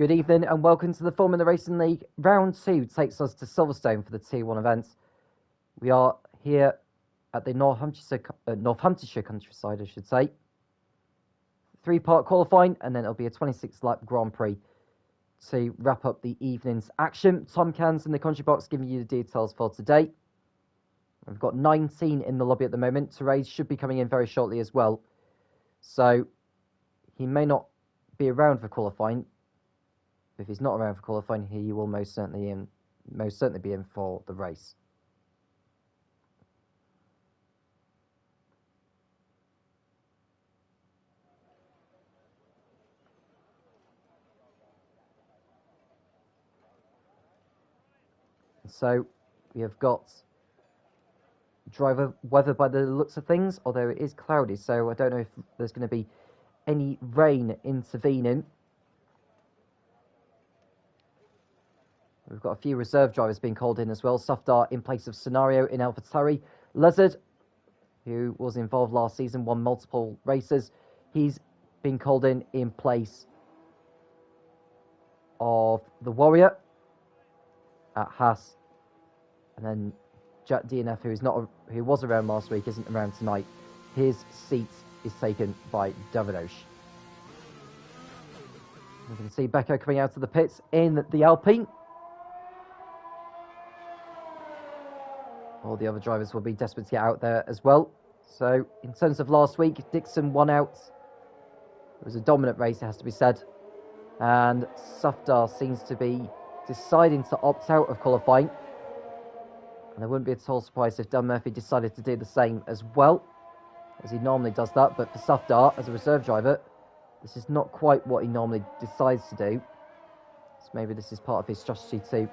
Good evening and welcome to the Formula Racing League. Round 2 takes us to Silverstone for the Tier 1 event. We are here at the Northamptonshire countryside, I should say. 3-part qualifying and then it'll be a 26-lap Grand Prix to wrap up the evening's action. Tom Cairns in the country box giving you the details for today. We've got 19 in the lobby at the moment. Therese should be coming in very shortly as well. So he may not be around for qualifying. If he's not around for qualifying, he will most certainly be in for the race. So we have got driver weather by the looks of things, although it is cloudy, so I don't know if there's going to be any rain intervening. We've got a few reserve drivers being called in as well. Safdar in place of Scenario in AlphaTauri. Lizard, who was involved last season, won multiple races. He's been called in place of the Warrior at Haas. And then Jack DNF, who was around last week, isn't around tonight. His seat is taken by Davidosh. You can see Becco coming out of the pits in the Alpine. All the other drivers will be desperate to get out there as well. So, in terms of last week, Dixon won out. It was a dominant race, it has to be said. And Safdar seems to be deciding to opt out of qualifying. And I wouldn't be at all surprised if Dan Murphy decided to do the same as well, as he normally does that. But for Safdar, as a reserve driver, this is not quite what he normally decides to do. So maybe this is part of his strategy to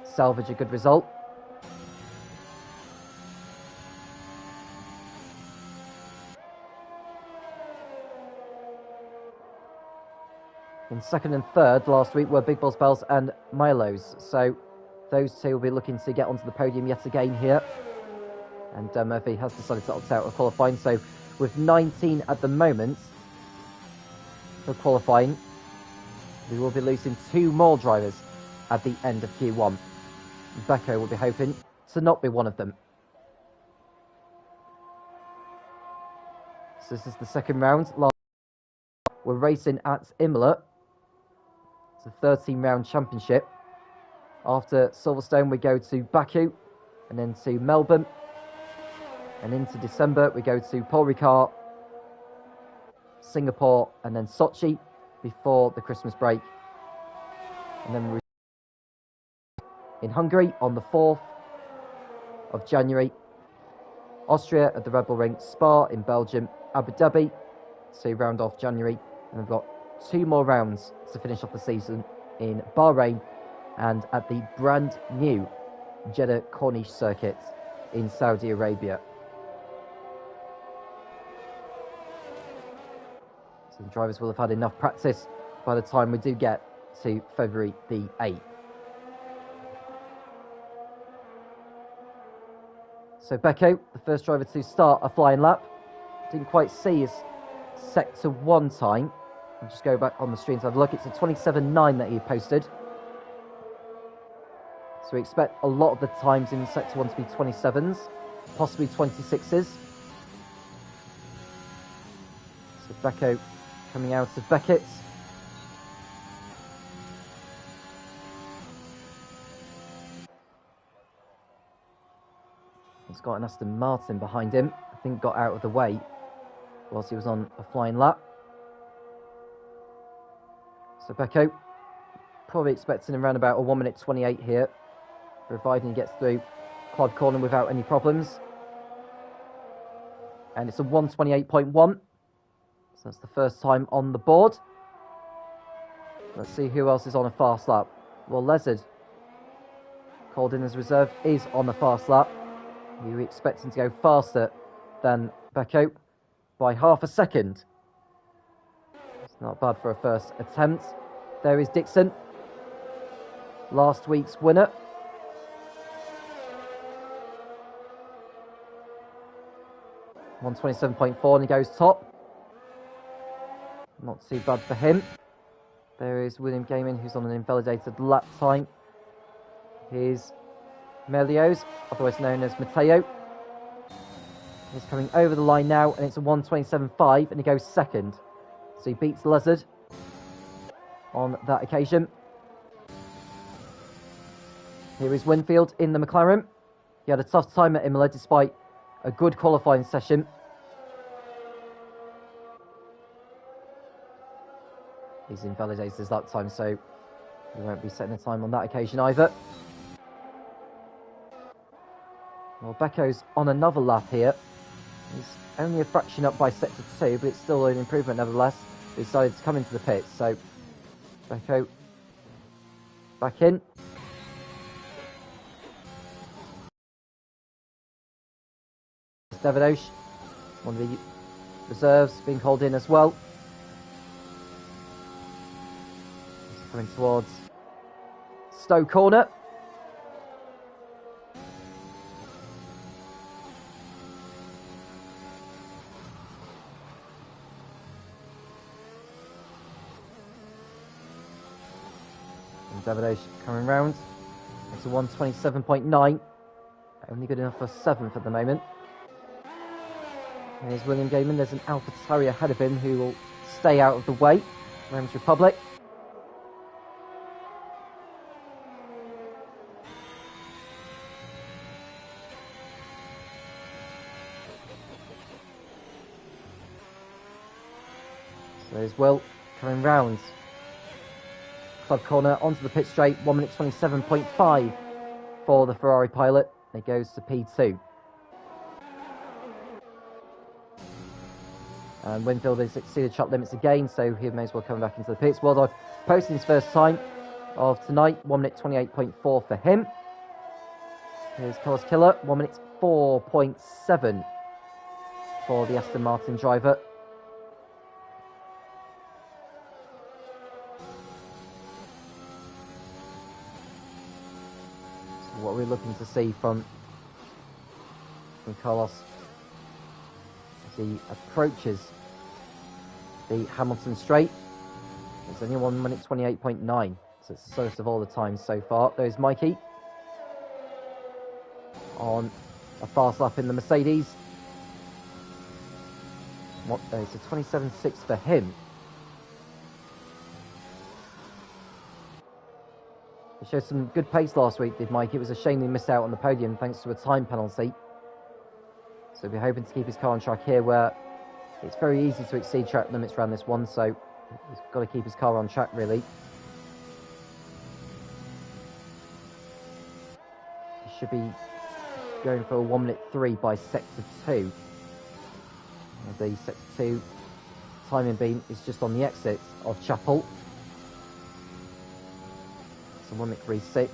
salvage a good result. In second and third last week were Big Boss Bells and Milo's. So those two will be looking to get onto the podium yet again here. And Murphy has decided to opt out of qualifying. So with 19 at the moment for qualifying, we will be losing 2 more drivers at the end of Q1. Becco will be hoping to not be one of them. So this is the second round. We're racing at Imola. It's a 13-round championship. After Silverstone, we go to Baku, and then to Melbourne. And into December, we go to Paul Ricard, Singapore, and then Sochi before the Christmas break. And then we're in Hungary on the 4th of January. Austria at the Red Bull Ring, Spa in Belgium, Abu Dhabi to round off January. And we've got 2 more rounds to finish off the season in Bahrain and at the brand new Jeddah Corniche circuit in Saudi Arabia. So the drivers will have had enough practice by the time we do get to February the 8th. So Becco, the first driver to start a flying lap. Didn't quite see his Sector 1 time. I'll just go back on the screen to have a look. It's a 27.9 that he posted. So we expect a lot of the times in Sector 1 to be 27s, possibly 26s. So Becco coming out of Beckett. He's got an Aston Martin behind him. I think got out of the way whilst he was on a flying lap. So Becco probably expecting around about a 1:28 here, providing he gets through quad corner without any problems. And it's a 1:28.1. So that's the first time on the board. Let's see who else is on a fast lap. Well, Lezard, called in as reserve, is on the fast lap. We were expecting to go faster than Becco by half a second. It's not bad for a first attempt. There is Dixon, last week's winner. (127.4) and he goes top. Not too bad for him. There is William Gaiman, who's on an invalidated lap time. Here's Melios, otherwise known as Matteo. He's coming over the line now, and it's a 1:27.5, and he goes second. So he beats Lizard on that occasion. Here is Winfield in the McLaren. He had a tough time at Imola despite a good qualifying session. He's invalidated his lap time, so he won't be setting a time on that occasion either. Well, Becco's on another lap here. He's only a fraction up by sector 2, but it's still an improvement nevertheless. He decided to come into the pits, so Becco back in. Davidosh, one of the reserves, being called in as well. He's coming towards Stowe corner. And Davidosh coming round. It's a 1:27.9. Only good enough for 7th at the moment. Here's William Gaiman. There's an Alpha Tauri ahead of him who will stay out of the way. Rome's Republic. So there's Will coming round. Club corner onto the pit straight. 1:27.5 for the Ferrari pilot. It goes to P2. And Winfield has exceeded track limits again, so he may as well come back into the pits. Wildlife posting his first time of tonight, 1:28.4 for him. Here's Carlos Killer, 1:4.7 for the Aston Martin driver. So what we're looking to see from Carlos as he approaches the Hamilton straight. It's only 1:28.9, so it's the slowest of all the times so far. There's Mikey on a fast lap in the Mercedes. It's a 27.6 for him. He showed some good pace last week, did Mike. It was a shame he missed out on the podium thanks to a time penalty. So we're hoping to keep his car on track here, where it's very easy to exceed track limits around this one, so he's got to keep his car on track, really. He should be going for a 1:03 by sector 2. The sector 2 timing beam is just on the exit of Chapel. So 1:36.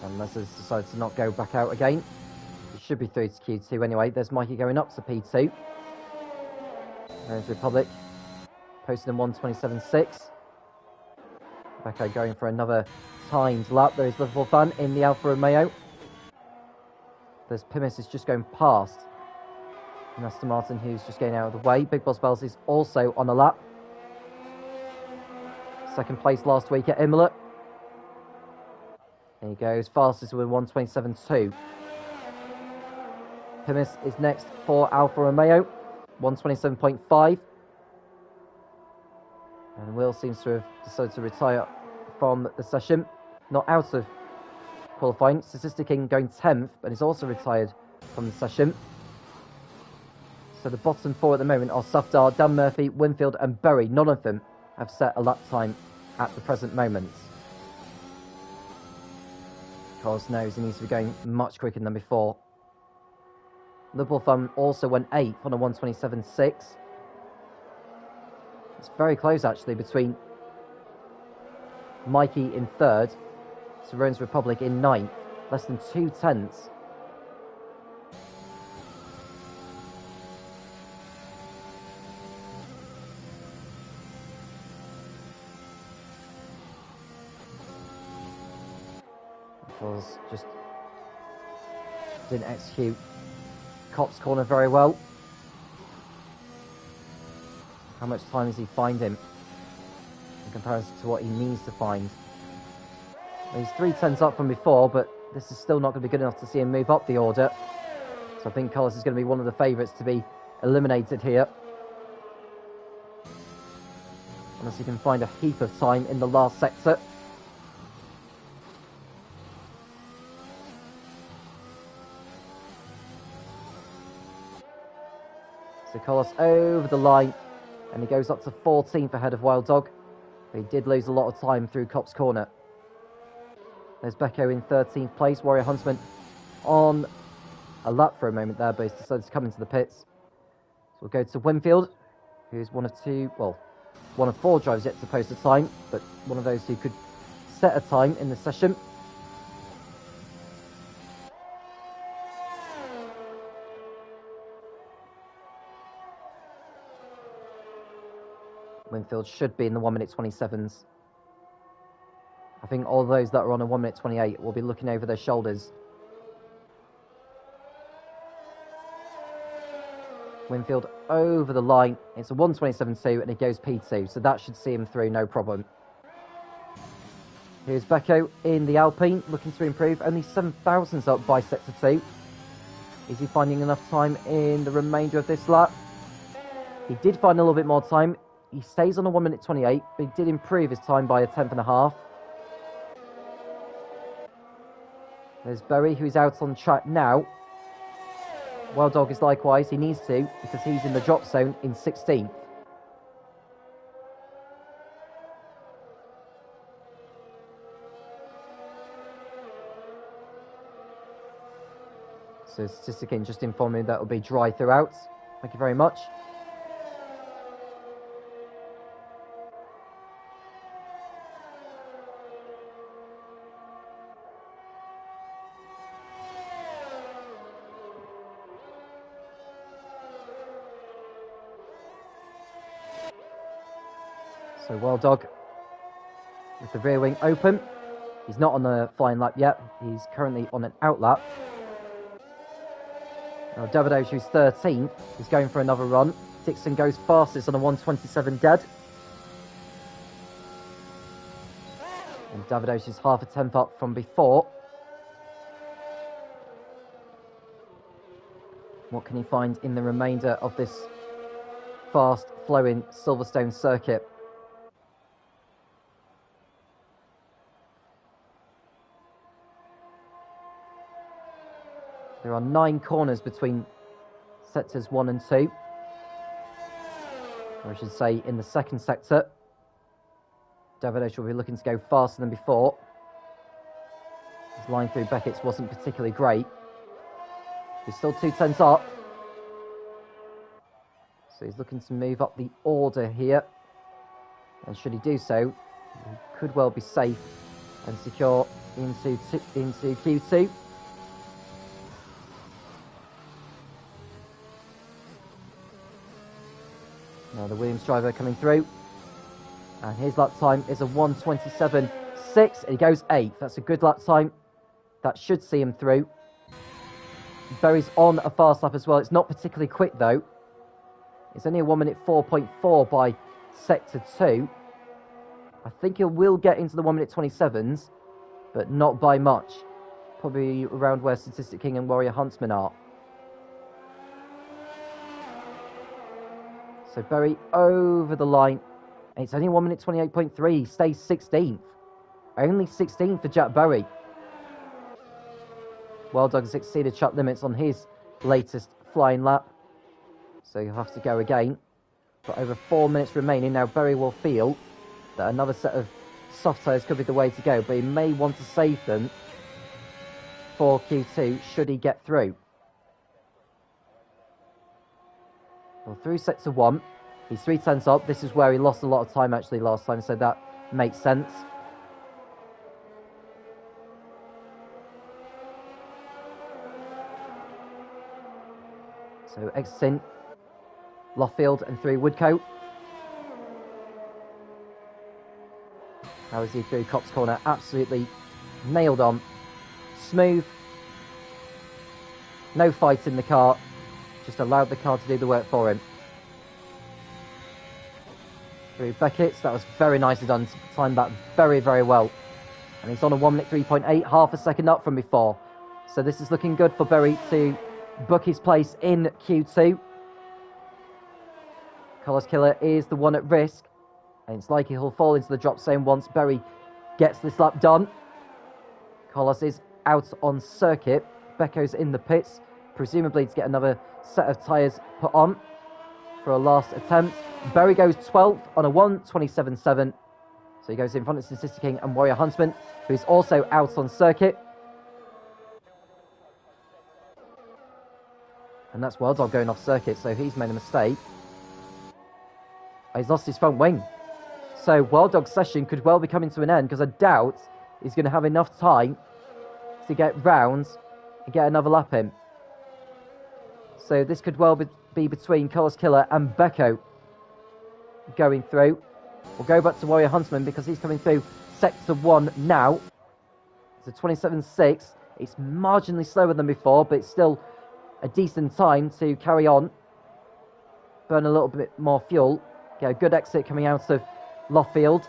Unless it's decided to not go back out again. It should be through to Q2 anyway. There's Mikey going up to P2. There's Republic posting in 1:27.6. Becco going for another timed lap. There is Liverpool fan in the Alfa Romeo. There's Pimis is just going past. And Aston Martin, who's just getting out of the way. Big Boss Bells is also on a lap. Second place last week at Imola. There he goes, fastest with 1:27.2. Pimis is next for Alfa Romeo, 1:27.5. And Will seems to have decided to retire from the session. Not out of qualifying. Statistic King going 10th, but he's also retired from the session. So the bottom four at the moment are Safdar, Dan Murphy, Winfield and Berry. None of them have set a lap time at the present moment. Carlos knows he needs to be going much quicker than before. Liverpool Fun also went 8th on a 1:27.6. It's very close actually between Mikey in 3rd, Rome's Republic in 9th, less than 2 tenths. Cause just didn't execute Cop's corner very well. How much time does he find him in comparison to what he needs to find? Well, he's 3 tenths up from before, but this is still not going to be good enough to see him move up the order. So I think Carlos is going to be one of the favourites to be eliminated here. Unless he can find a heap of time in the last sector. So Carlos over the line, and he goes up to 14th ahead of Wild Dog. But he did lose a lot of time through Cop's corner. There's Becco in 13th place. Warrior Huntsman on a lap for a moment there, but he's decided to come into the pits. So we'll go to Winfield, who's one of 4 drivers yet to post a time, but one of those who could set a time in the session. Winfield should be in the 1 minute 27s. I think all those that are on a 1 minute 28 will be looking over their shoulders. Winfield over the line. It's a 1:27.2 and it goes P2, so that should see him through, no problem. Here's Becco in the Alpine, looking to improve. Only 7 thousandths up by sector 2. Is he finding enough time in the remainder of this lap? He did find a little bit more time. He stays on a 1 minute 28, but he did improve his time by a 1/10.5. There's Berry, who's out on track now. Wild Dog is likewise. He needs to, because he's in the drop zone in 16th. So Statistician just informed me that will be dry throughout. Thank you very much. So Wild Dog with the rear wing open. He's not on the flying lap yet. He's currently on an out lap. Now Davidosh, who's 13th, is going for another run. Dixon goes fastest on a 1:27 dead. And Davidosh is half a tenth up from before. What can he find in the remainder of this fast-flowing Silverstone circuit? There are 9 corners between sectors 1 and 2. Or I should say, in the second sector. Davidosh will be looking to go faster than before. His line through Beckett's wasn't particularly great. He's still 2 tenths up. So he's looking to move up the order here. And should he do so, he could well be safe and secure into Q2. Now the Williams driver coming through. And his lap time is a 1:27.6. He goes 8th. That's a good lap time. That should see him through. Berry's on a fast lap as well. It's not particularly quick though. It's only a 1 minute 4.4 by sector 2. I think he will get into the 1 minute 27s, but not by much. Probably around where Statistic King and Warrior Huntsman are. So Berry over the line. And it's only 1 minute 28.3. He stays 16th. Only 16th for Jack Berry. Wild Dog has exceeded track limits on his latest flying lap. So you'll have to go again. But over 4 minutes remaining. Now Berry will feel that another set of soft tyres could be the way to go. But he may want to save them for Q2 should he get through. Well, through sector 1, he's 3 tenths up. This is where he lost a lot of time actually last time, so that makes sense. So exiting Loffield and through Woodcote. How is he through Cop's corner? Absolutely nailed on. smooth. No fight in the car. Just allowed the car to do the work for him. Through Beckett. That was very nicely done. Timed that very, very well. And he's on a 1 minute 3.8, half a second up from before. So this is looking good for Berry to book his place in Q2. Carlos Killer is the one at risk. And it's likely he'll fall into the drop zone once Berry gets this lap done. Carlos is out on circuit. Becco's in the pits, presumably to get another set of tyres put on for a last attempt. Berry goes 12th on a 1:27.7. So he goes in front of Statistic King and Warrior Huntsman, who's also out on circuit. And that's Wild Dog going off circuit, so he's made a mistake. He's lost his front wing. So Wild Dog's session could well be coming to an end, because I doubt he's going to have enough time to get rounds and get another lap in. So this could well be between Carlos Killer and Becco going through. We'll go back to Warrior Huntsman because he's coming through Sector 1 now. It's a 27.6. It's marginally slower than before, but it's still a decent time to carry on. Burn a little bit more fuel. Get a good exit coming out of Loffield.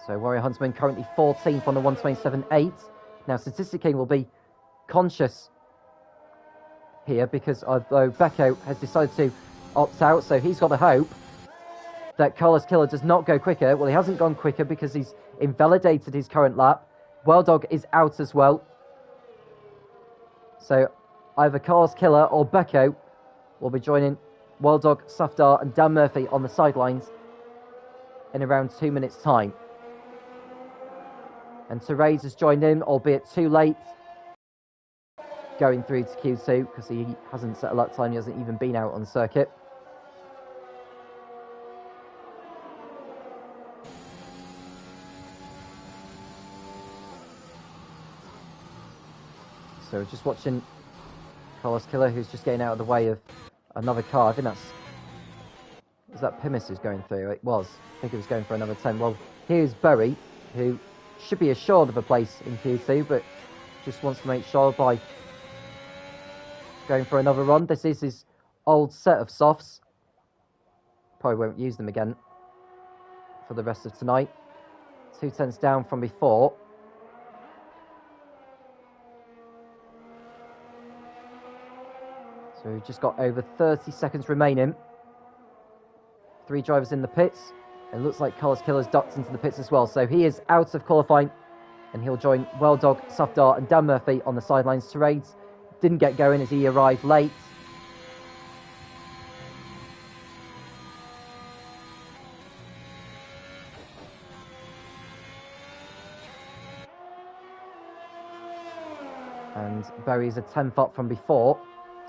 So Warrior Huntsman currently 14th on the 1:27.8. Now Statistic King will be conscious here because although Becco has decided to opt out, so he's got the hope that Carlos Killer does not go quicker. Well, he hasn't gone quicker because he's invalidated his current lap. Wild Dog is out as well. So either Carlos Killer or Becco will be joining Wild Dog, Safdar and Dan Murphy on the sidelines in around 2 minutes' time. And Therese has joined in, albeit too late, going through to Q2 because he hasn't set a lap time. He hasn't even been out on circuit. So we're just watching Carlos Killer, who's just getting out of the way of another car. I think that's... Is that Pimis who's going through? It was. I think it was going for another 10. Well, here's Berry, who should be assured of a place in Q2, but just wants to make sure by going for another run. This is his old set of softs. Probably won't use them again for the rest of tonight. 2 tenths down from before. So we've just got over 30 seconds remaining. 3 drivers in the pits. It looks like Carlos Killer's ducked into the pits as well. So he is out of qualifying. And he'll join Wild Dog, Safdar and Dan Murphy on the sidelines. Terades didn't get going as he arrived late. And Berry's a 10th up from before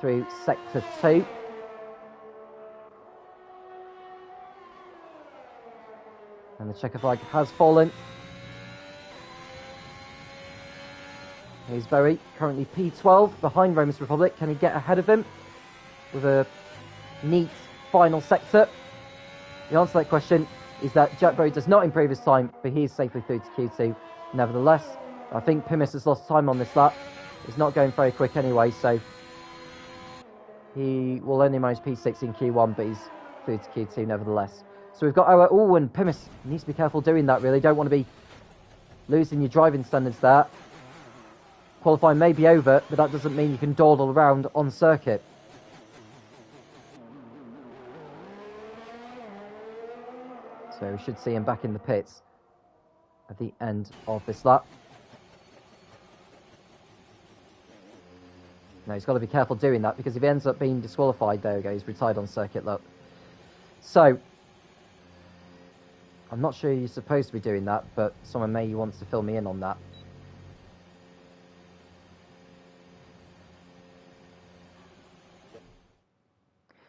through Sector 2. And the checker flag has fallen. Here's Berry, currently P12 behind Romus Republic. Can he get ahead of him with a neat final sector? The answer to that question is that Jack Berry does not improve his time, but he is safely through to Q2 nevertheless. I think Pimis has lost time on this lap. He's not going very quick anyway, so he will only manage P6 in Q1, but he's through to Q2 nevertheless. So we've got our... Oh, and Pimis needs to be careful doing that, really. Don't want to be losing your driving standards there. Qualifying may be over, but that doesn't mean you can dawdle around on circuit. So we should see him back in the pits at the end of this lap. No, he's got to be careful doing that, because if he ends up being disqualified, there we go, he's retired on circuit, look. So, I'm not sure you're supposed to be doing that, but someone may want to fill me in on that.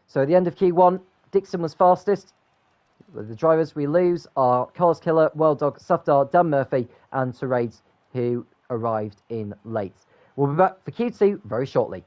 So at the end of Q1, Dixon was fastest. The drivers we lose are Carlos Killer, Wild Dog, Safdar, Dan Murphy, and Terades, who arrived in late. We'll be back for Q2 very shortly.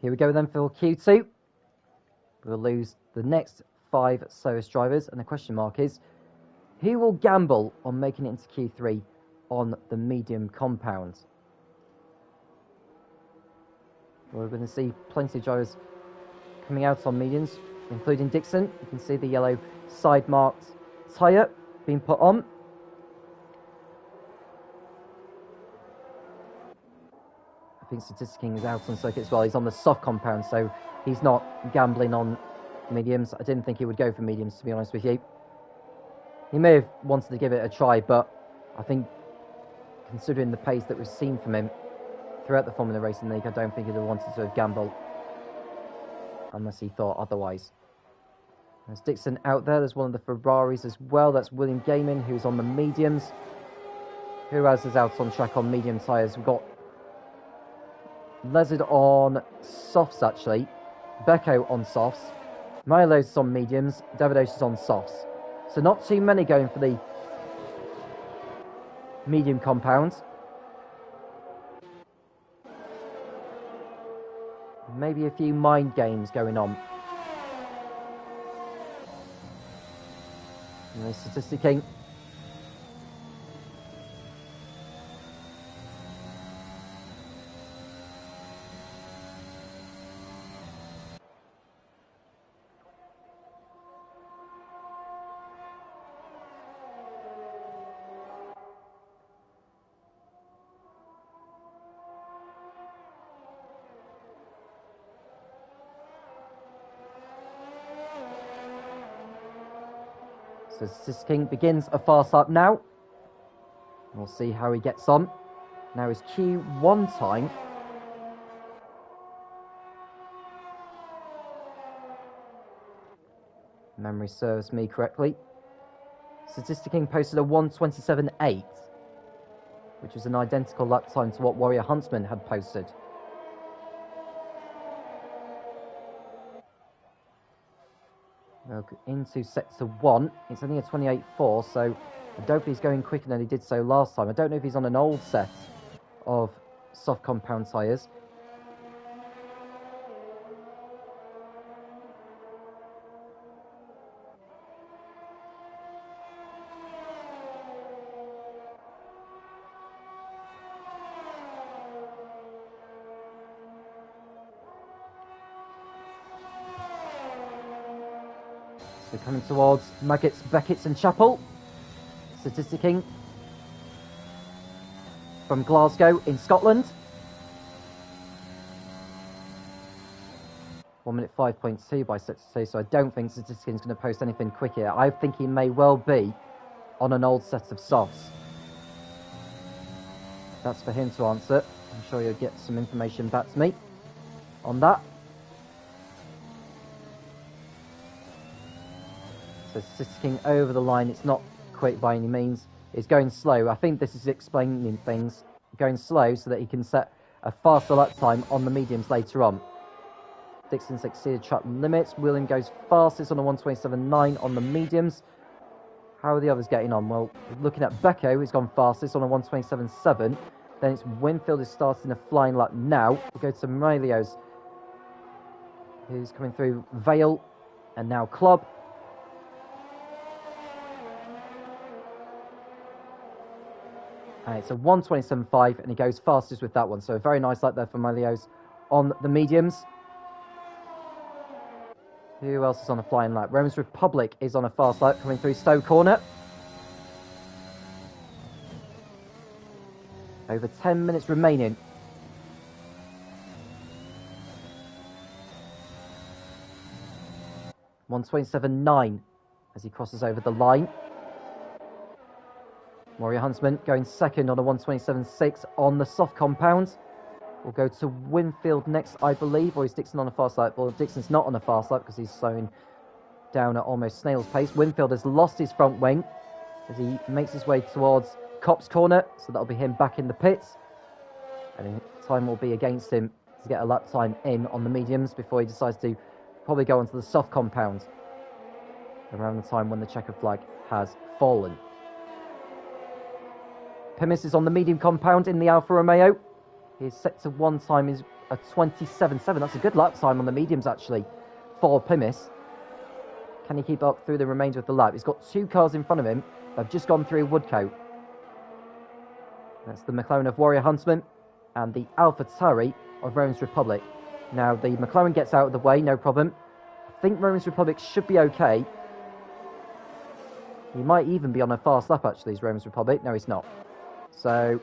Here we go then for Q2. We'll lose the next 5 service drivers, and the question mark is, who will gamble on making it into Q3 on the medium compound? We're going to see plenty of drivers coming out on mediums, including Dixon. You can see the yellow side marked tyre being put on. I think Statistic King is out on circuit as well. He's on the soft compound, so he's not gambling on mediums. I didn't think he would go for mediums, to be honest with you. He may have wanted to give it a try, but I think considering the pace that we've seen from him throughout the Formula Racing League, I don't think he'd have wanted to gamble unless he thought otherwise. There's Dixon out there. There's one of the Ferraris as well. That's William Gaiman, who's on the mediums. Who else is out on track on medium tyres? We've got Lezard on softs, actually. Becco on softs. Milo's on mediums. Davidos is on softs. So not too many going for the medium compound. Maybe a few mind games going on. And there's Statistic King. So Statistic King begins a fast lap now. We'll see how he gets on. Now his Q1 time. Memory serves me correctly. Statistic King posted a 1:27.8, which was an identical lap time to what Warrior Huntsman had posted. Into sector 1. It's only a 28.4, so I don't think he's going quicker than he did so last time. I don't know if he's on an old set of soft compound tyres. So coming towards Maggots, Beckett's and Chapel. Statistic King from Glasgow in Scotland. 1 minute 5.2 by sector 2, so I don't think Statistic King's going to post anything quick here. I think he may well be on an old set of softs. That's for him to answer. I'm sure you'll get some information back to me on that. So Statistic King over the line. It's not quick by any means. It's going slow. I think this is explaining things. Going slow so that he can set a faster lap time on the mediums later on. Dixon's exceeded track limits. William goes fastest on a 1:27.9 on the mediums. How are the others getting on? Well, looking at Becco, who's gone fastest on a 1:27.7. Then it's Winfield who's starting a flying lap now. We'll go to Melios, who's coming through Vale and now Club. And it's a 1:27.5, and he goes fastest with that one. So a very nice lap there for Melios on the mediums. Who else is on a flying lap? Romans Republic is on a fast lap coming through Stowe Corner. Over 10 minutes remaining. (1:27.9) as he crosses over the line. Warrior Huntsman going second on a 1:27.6 on the soft compound. We'll go to Winfield next, I believe, or is Dixon on a fast lap? Well, Dixon's not on a fast lap because he's slowing down at almost snail's pace. Winfield has lost his front wing as he makes his way towards Copse Corner, so that'll be him back in the pits. And time will be against him to get a lap time in on the mediums before he decides to probably go onto the soft compound around the time when the checker flag has fallen. Pemis is on the medium compound in the Alfa Romeo. His sector 1 time is a 27.7. That's a good lap time on the mediums, actually, for Plymouth. Can he keep up through the remainder of the lap? He's got 2 cars in front of him. They've just gone through Woodcote. That's the McLaren of Warrior Huntsman and the AlphaTauri of Rome's Republic. Now, the McLaren gets out of the way, no problem. I think Rome's Republic should be okay. He might even be on a fast lap, actually, is Rome's Republic. No, he's not. So,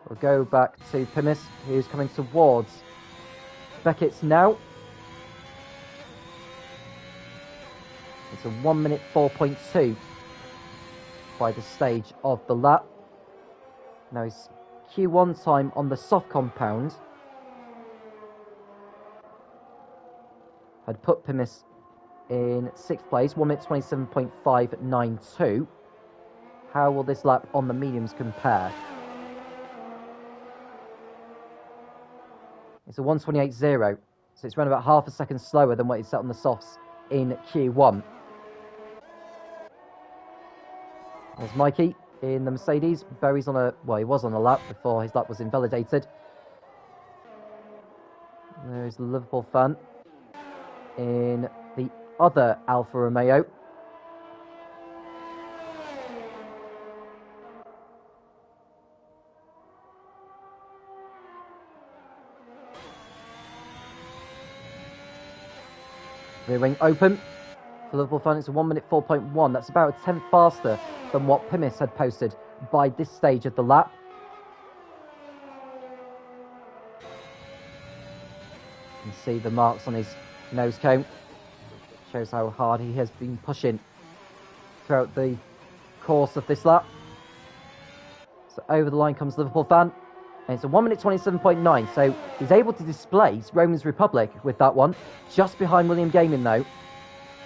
we'll go back to Plymouth, who's coming towards Beckett's now. It's a 1 minute 4.2 by the stage of the lap. Now his Q1 time on the soft compound had put Plymouth in 6th place, 1 minute 27.592. How will this lap on the mediums compare? It's a 128.0, so it's around about half a second slower than what he set on the softs in Q1. There's Mikey in the Mercedes. Berry's on a, well, he was on a lap before his lap was invalidated. There's the Liverpool fan in the other Alfa Romeo. Rear wing open. For Liverpool fan, it's a 1 minute 4.1. That's about a tenth faster than what Plymouth had posted by this stage of the lap. You can see the marks on his nose cone. Shows how hard he has been pushing throughout the course of this lap. So over the line comes Liverpool fan. And it's a 1 minute 27.9. So he's able to displace Rome's Republic with that one. Just behind William Gaiman, though.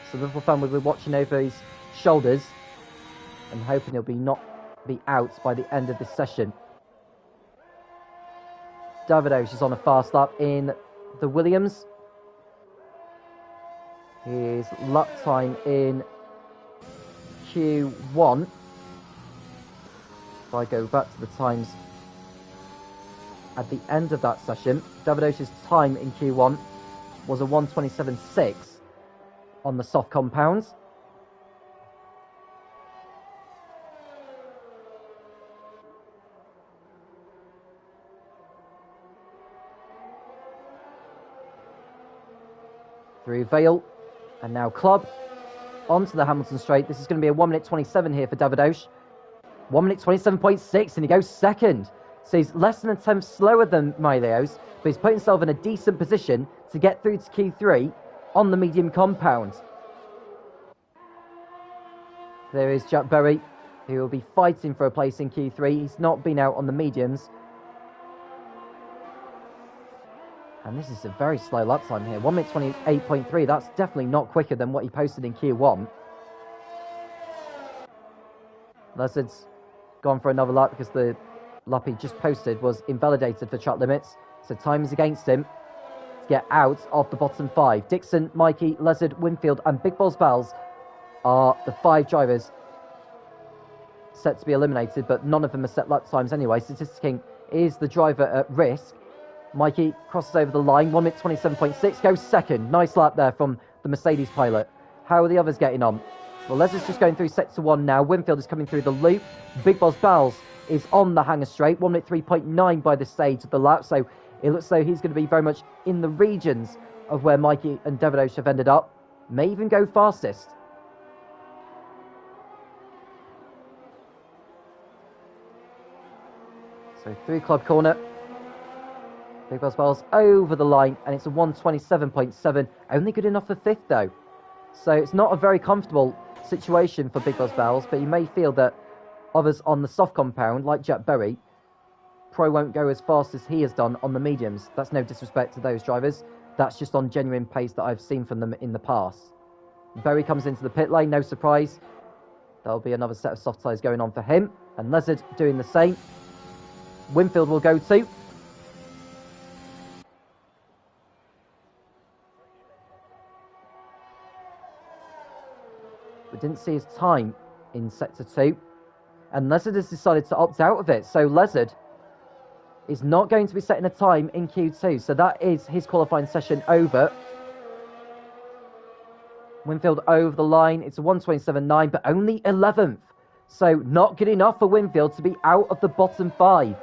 So Liverpool fan will be watching over his shoulders and hoping he'll not be out by the end of this session. Davidos is on a fast lap in the Williams. His lap time in Q1. If I go back to the times at the end of that session, Davidos' time in Q1 was a 127.6 on the soft compounds. Through Vale, and now Club, onto the Hamilton Straight. This is going to be a 1 minute 27 here for Davidos. 1 minute 27.6, and he goes second. So he's less than a tenth slower than Mileos, but he's put himself in a decent position to get through to Q3 on the medium compound. There is Jack Berry, who will be fighting for a place in Q3. He's not been out on the mediums. And this is a very slow lap time here. 1 minute 28.3. That's definitely not quicker than what he posted in Q1. Lessard's gone for another lap because the lap he just posted was invalidated for track limits. So time is against him to get out of the bottom 5. Dixon, Mikey, Lessard, Winfield and Big Balls Bells are the 5 drivers set to be eliminated, but none of them are set lap times anyway. Statisticking is the driver at risk. Mikey crosses over the line, 1 minute 27.6, goes second. Nice lap there from the Mercedes pilot. How are the others getting on? Well, Les is just going through sector 1 now. Winfield is coming through the loop. Big Boss Bowles is on the hanger straight, 1 minute 3.9 by this stage of the lap, so it looks though he's going to be very much in the regions of where Mikey and Davidos have ended up. May even go fastest. So through Club Corner. Big Boss Bowles over the line, and it's a 127.7. Only good enough for 5th, though. So it's not a very comfortable situation for Big Boss Bowles, but you may feel that others on the soft compound, like Jack Berry, probably won't go as fast as he has done on the mediums. That's no disrespect to those drivers. That's just on genuine pace that I've seen from them in the past. Berry comes into the pit lane, no surprise. There'll be another set of soft tyres going on for him. And Lessard doing the same. Winfield will go too. We didn't see his time in sector 2. And Lessard has decided to opt out of it. So Lessard is not going to be setting a time in Q2, so that is his qualifying session over. Winfield over the line. It's a 1:27.9, but only 11th. So not good enough for Winfield to be out of the bottom 5.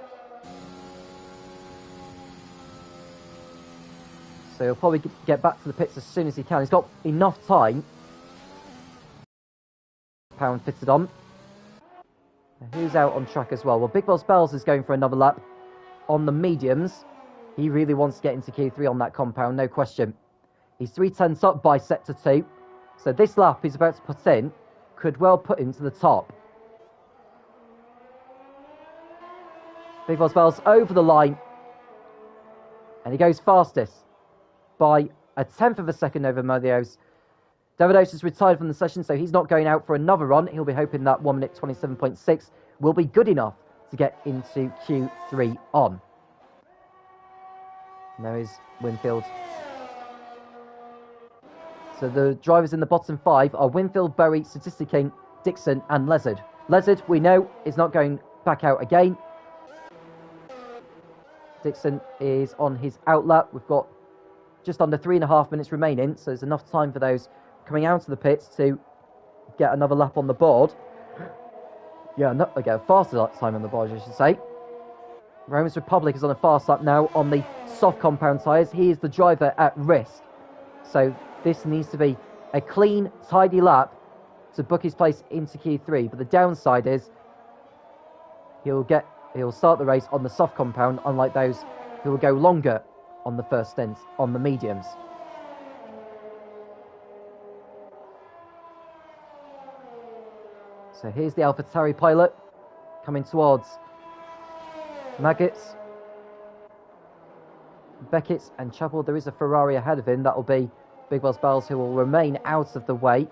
So he'll probably get back to the pits as soon as he can. He's got enough time. Pound fitted on. Now, who's out on track as well? Well, Big Boss Bells is going for another lap on the mediums. He really wants to get into Q3 on that compound, no question. He's 3/10 up by sector 2. So this lap he's about to put in could well put him to the top. Big Boss Bells over the line. And he goes fastest by a 10th of a second over Modios. Davidos is retired from the session, so he's not going out for another run. He'll be hoping that 1:27.6 will be good enough to get into Q3 on. And there is Winfield. So the drivers in the bottom 5 are Winfield, Berry, Statistic King, Dixon and Lezard. Lezard, we know, is not going back out again. Dixon is on his out lap. We've got just under 3.5 minutes remaining, so there's enough time for those coming out of the pits to get another lap on the board. Yeah, get a faster time on the board, I should say. Romans Republic is on a fast lap now on the soft compound tyres. He is the driver at risk. So this needs to be a clean, tidy lap to book his place into Q3. But the downside is he'll start the race on the soft compound, unlike those who will go longer on the first stint on the mediums. So here's the AlphaTauri pilot coming towards Maggots, Beckett and Chapel. There is a Ferrari ahead of him. That will be Big Boss Bells, who will remain out of the way.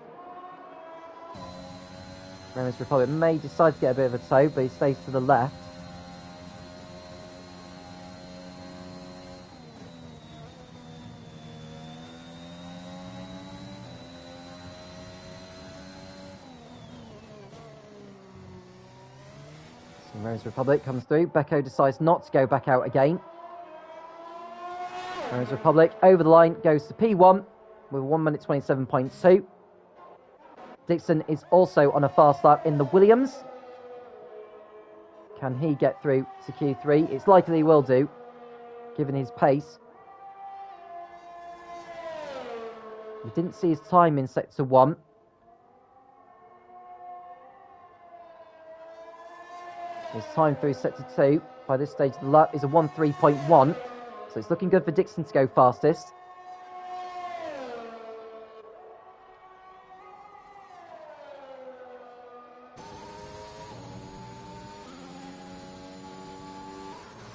Romans Republic may decide to get a bit of a tow, but he stays to the left. Romans Republic comes through. Becco decides not to go back out again. Romans Republic over the line, goes to P1 with 1:27.2. Dixon is also on a fast lap in the Williams. Can he get through to Q3? It's likely he will do, given his pace. We didn't see his time in Sector 1. His time through Sector 2 by this stage of the lap is a 1:3.1. So it's looking good for Dixon to go fastest.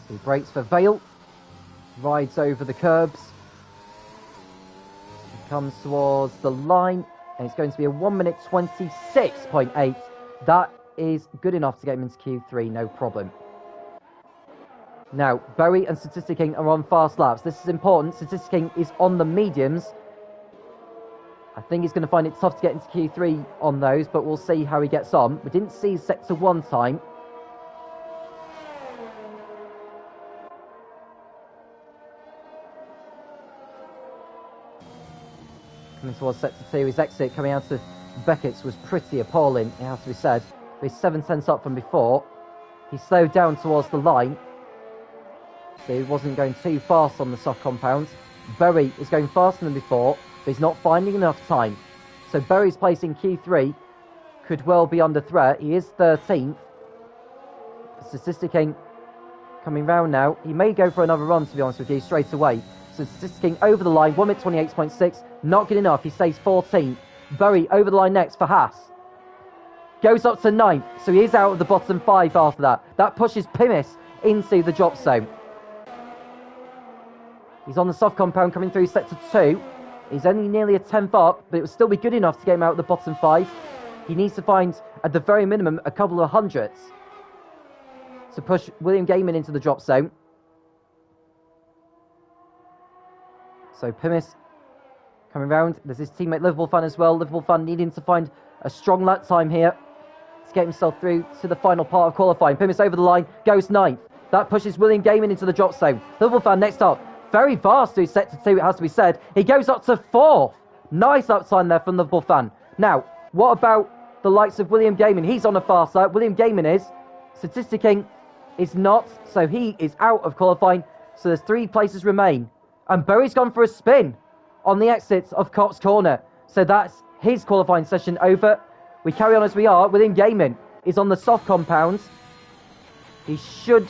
So he brakes for Vale. Rides over the curbs. He comes towards the line. And it's going to be a 1:26.8. That is good enough to get him into Q3, no problem. Now, Bowie and Statistic King are on fast laps. This is important. Statistic King is on the mediums. I think he's going to find it tough to get into Q3 on those, but we'll see how he gets on. We didn't see Sector 1 time. Coming towards Sector 2, his exit coming out of Beckett's was pretty appalling, it has to be said. He's 7/10 up from before. He slowed down towards the line, so he wasn't going too fast on the soft compound. Berry is going faster than before, but he's not finding enough time. So Berry's place in Q3 could well be under threat. He is 13th. Statistic King coming round now. He may go for another run, to be honest with you, straight away. So Statistic King over the line, 1:28.6. Not good enough. He stays 14th. Berry over the line next for Haas. Goes up to 9th, so he is out of the bottom 5 after that. That pushes Pimis into the drop zone. He's on the soft compound coming through Sector 2. He's only nearly a 10th up, but it would still be good enough to get him out of the bottom 5. He needs to find, at the very minimum, a couple of hundredths to push William Gaiman into the drop zone. So Pimis coming round. There's his teammate Liverpool fan as well. Liverpool fan needing to find a strong lap time here to get himself through to the final part of qualifying. Pimis over the line, goes 9th. That pushes William Gaiman into the drop zone. Liverpool fan next up. Very fast to sector 2, it has to be said. He goes up to 4th. Nice uptime there from Liverpool fan. Now, what about the likes of William Gaiman? He's on the far side. William Gaiman is. Statistic King is not. So he is out of qualifying. So there's 3 places remain. And Berry's gone for a spin on the exits of Cops Corner. So that's his qualifying session over. We carry on as we are. William Gaiman is on the soft compound. He should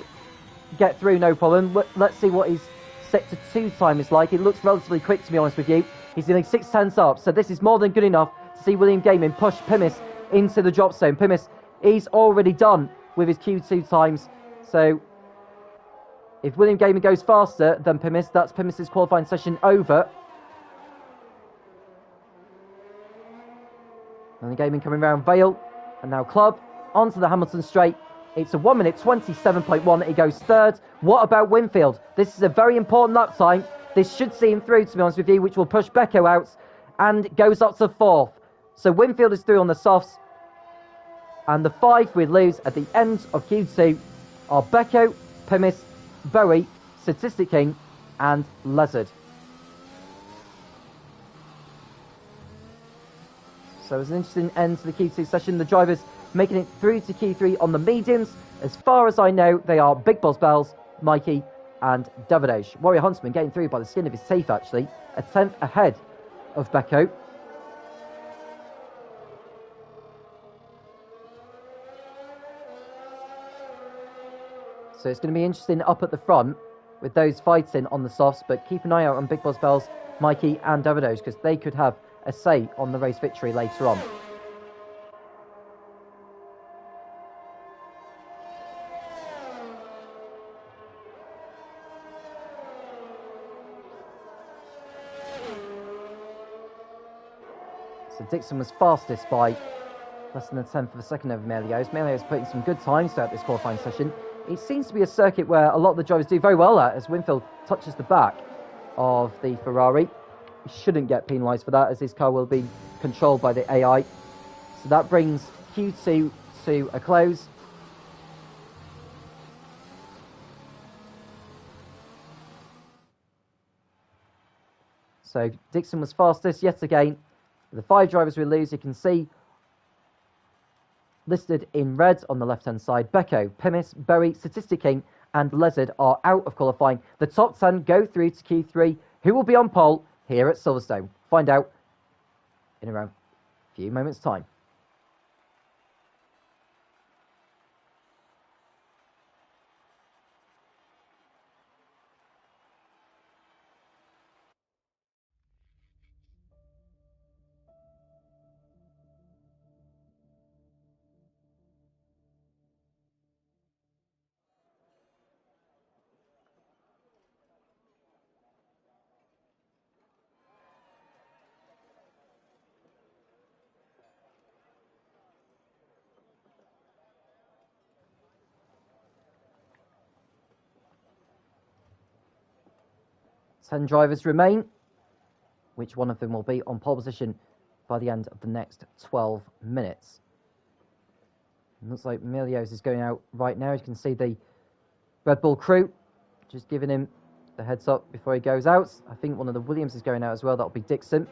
get through, no problem. Let's see what his sector 2 time is like. It looks relatively quick, to be honest with you. He's doing 6 tenths up, so this is more than good enough to see William Gaiman push Pimis into the drop zone. Pimis is already done with his Q2 times, so if William Gaiman goes faster than Pimis, that's Pimis' qualifying session over. And the Gaiman coming round Vale, and now Club onto the Hamilton Straight. It's a 1 minute 27.1. He goes 3rd. What about Winfield? This is a very important lap time. This should see him through, to be honest with you, which will push Becco out and goes up to 4th. So Winfield is through on the softs. And the 5 we lose at the end of Q2 are Becco, Pimis, Berry, Statistic King, and Lezard. So it's an interesting end to the Q2 session. The drivers making it through to Q3 on the mediums. As far as I know, they are Big Boss Bells, Mikey, and Davidosh. Warrior Huntsman getting through by the skin of his teeth, actually. A 10th ahead of Becco. So it's going to be interesting up at the front with those fighting on the softs, but keep an eye out on Big Boss Bells, Mikey, and Davidosh, because they could have a say on the race victory later on. So Dixon was fastest by less than a tenth of a second over Melios. Melios putting some good times throughout this qualifying session. It seems to be a circuit where a lot of the drivers do very well at, as Winfield touches the back of the Ferrari. He shouldn't get penalised for that, as his car will be controlled by the AI. So that brings Q2 to a close. So Dixon was fastest yet again. The 5 drivers we lose, you can see listed in red on the left-hand side. Becco, Pimis, Berry, Statistic King, and Lezard are out of qualifying. The top 10 go through to Q3. Who will be on pole here at Silverstone? Find out in around a few moments' time. Ten drivers remain. Which one of them will be on pole position by the end of the next 12 minutes? It looks like Milios is going out right now. You can see the Red Bull crew just giving him the heads up before he goes out. I think one of the Williams is going out as well. That'll be Dixon.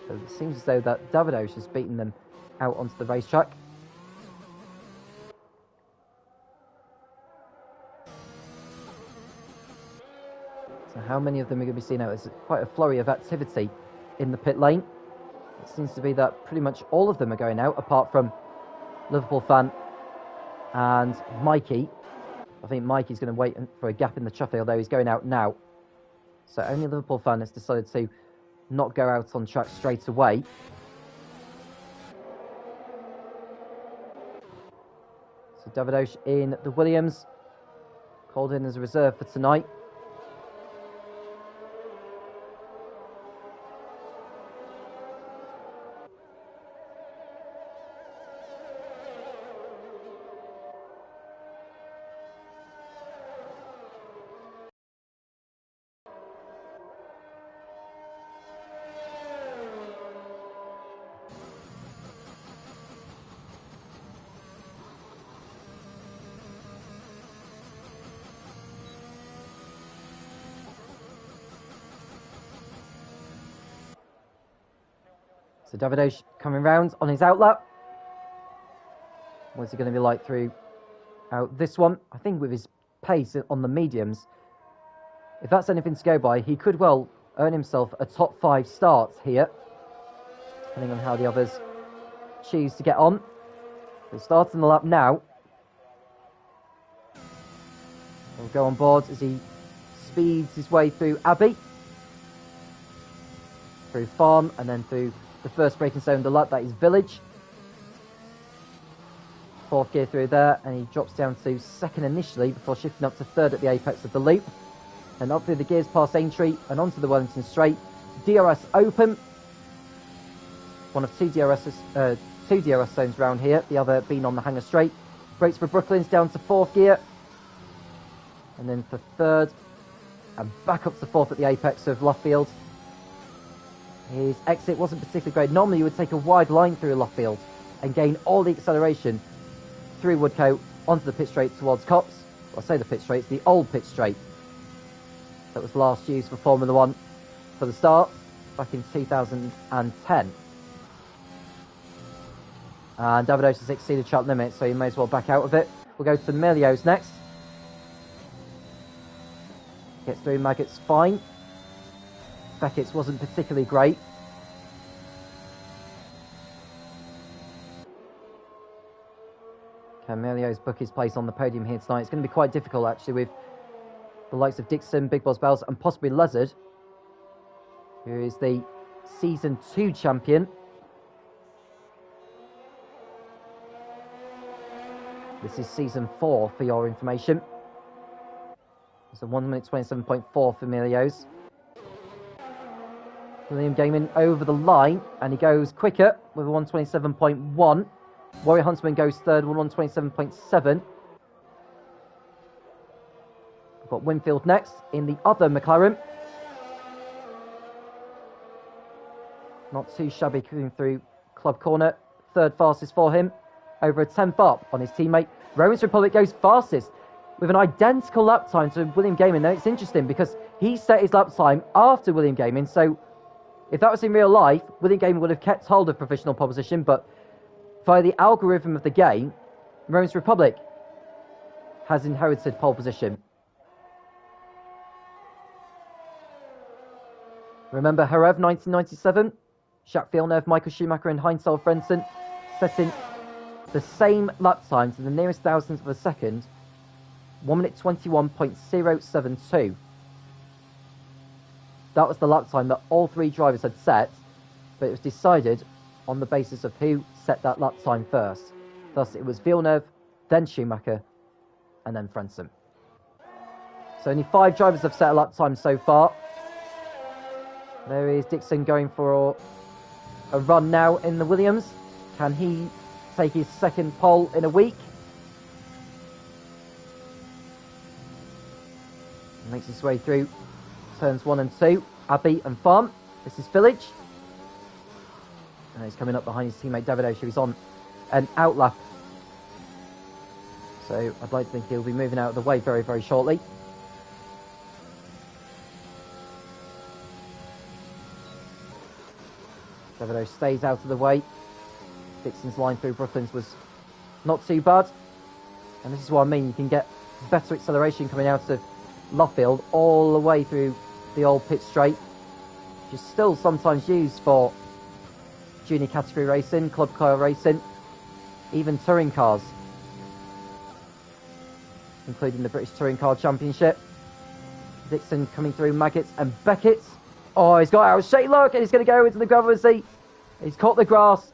So it seems as though that Davidosh has beaten them out onto the racetrack. So how many of them are going to be seen out? There's quite a flurry of activity in the pit lane. It seems to be that pretty much all of them are going out, apart from Liverpool fan and Mikey. I think Mikey's going to wait for a gap in the traffic, although he's going out now. So only Liverpool fan has decided to not go out on track straight away. So Davidosh in the Williams, called in as a reserve for tonight. So Davidosh coming round on his outlap. What's he going to be like through out this one? I think with his pace on the mediums, if that's anything to go by, he could well earn himself a top 5 start here, depending on how the others choose to get on. So starting the lap now. He'll go on board as he speeds his way through Abbey, through Farm, and then through the first braking zone of the lap, that is Village. 4th gear through there, and he drops down to 2nd initially before shifting up to 3rd at the apex of the loop. And up through the gears past Aintree and onto the Wellington Straight. DRS open. One of two DRS zones around here, the other being on the Hanger Straight. Brakes for Brooklyn's down to 4th gear. And then for 3rd, and back up to 4th at the apex of Luffield. His exit wasn't particularly great. Normally you would take a wide line through Luffield and gain all the acceleration through Woodcote onto the pit straight towards Copse. Well, I say the pit straight, it's the old pit straight that was last used for Formula 1 for the start back in 2010. And Davidosh has exceeded track limit, so you may as well back out of it. We'll go to Milios next. Gets through Maggots fine. Beckett's wasn't particularly great. Can Milios book his place on the podium here tonight? It's going to be quite difficult, actually, with the likes of Dixon, Big Boss Bells, and possibly Lezard, who is the Season 2 champion. This is Season 4, for your information. It's a 1 minute 27.4 for Milios. William Gaming over the line, and he goes quicker with a 127.1. Warrior Huntsman goes third with 127.7. We've got Winfield next in the other McLaren. Not too shabby coming through Club Corner. Third fastest for him. Over a 10th up on his teammate. Romans Republic goes fastest with an identical lap time to William Gaming. Now it's interesting because he set his lap time after William Gaming, so if that was in real life, William Gaming would have kept hold of provisional pole position, but via the algorithm of the game, Romans Republic has inherited pole position. Remember Jerez 1997? Jacques Villeneuve, Michael Schumacher and Heinz Frentzen setting the same lap time to the nearest thousandth of a second, 1 minute 21.072. That was the lap time that all three drivers had set, but it was decided on the basis of who set that lap time first. Thus, it was Villeneuve, then Schumacher, and then Frentzen. So only 5 drivers have set a lap time so far. There is Dixon going for a run now in the Williams. Can he take his second pole in a week? Makes his way through turns 1 and 2, Abbey and Farm. This is Village. And he's coming up behind his teammate Davidosh, who's on an outlap. So I'd like to think he'll be moving out of the way very, very shortly. Davidosh stays out of the way. Dixon's line through Brooklands was not too bad. And this is what I mean, you can get better acceleration coming out of Luffield all the way through the old pit straight, which is still sometimes used for junior category racing, club car racing, even touring cars, including the British Touring Car Championship. Dixon coming through Maggots and Beckett. Oh, he's got out of shape, look, and he's going to go into the gravel seat. He's caught the grass,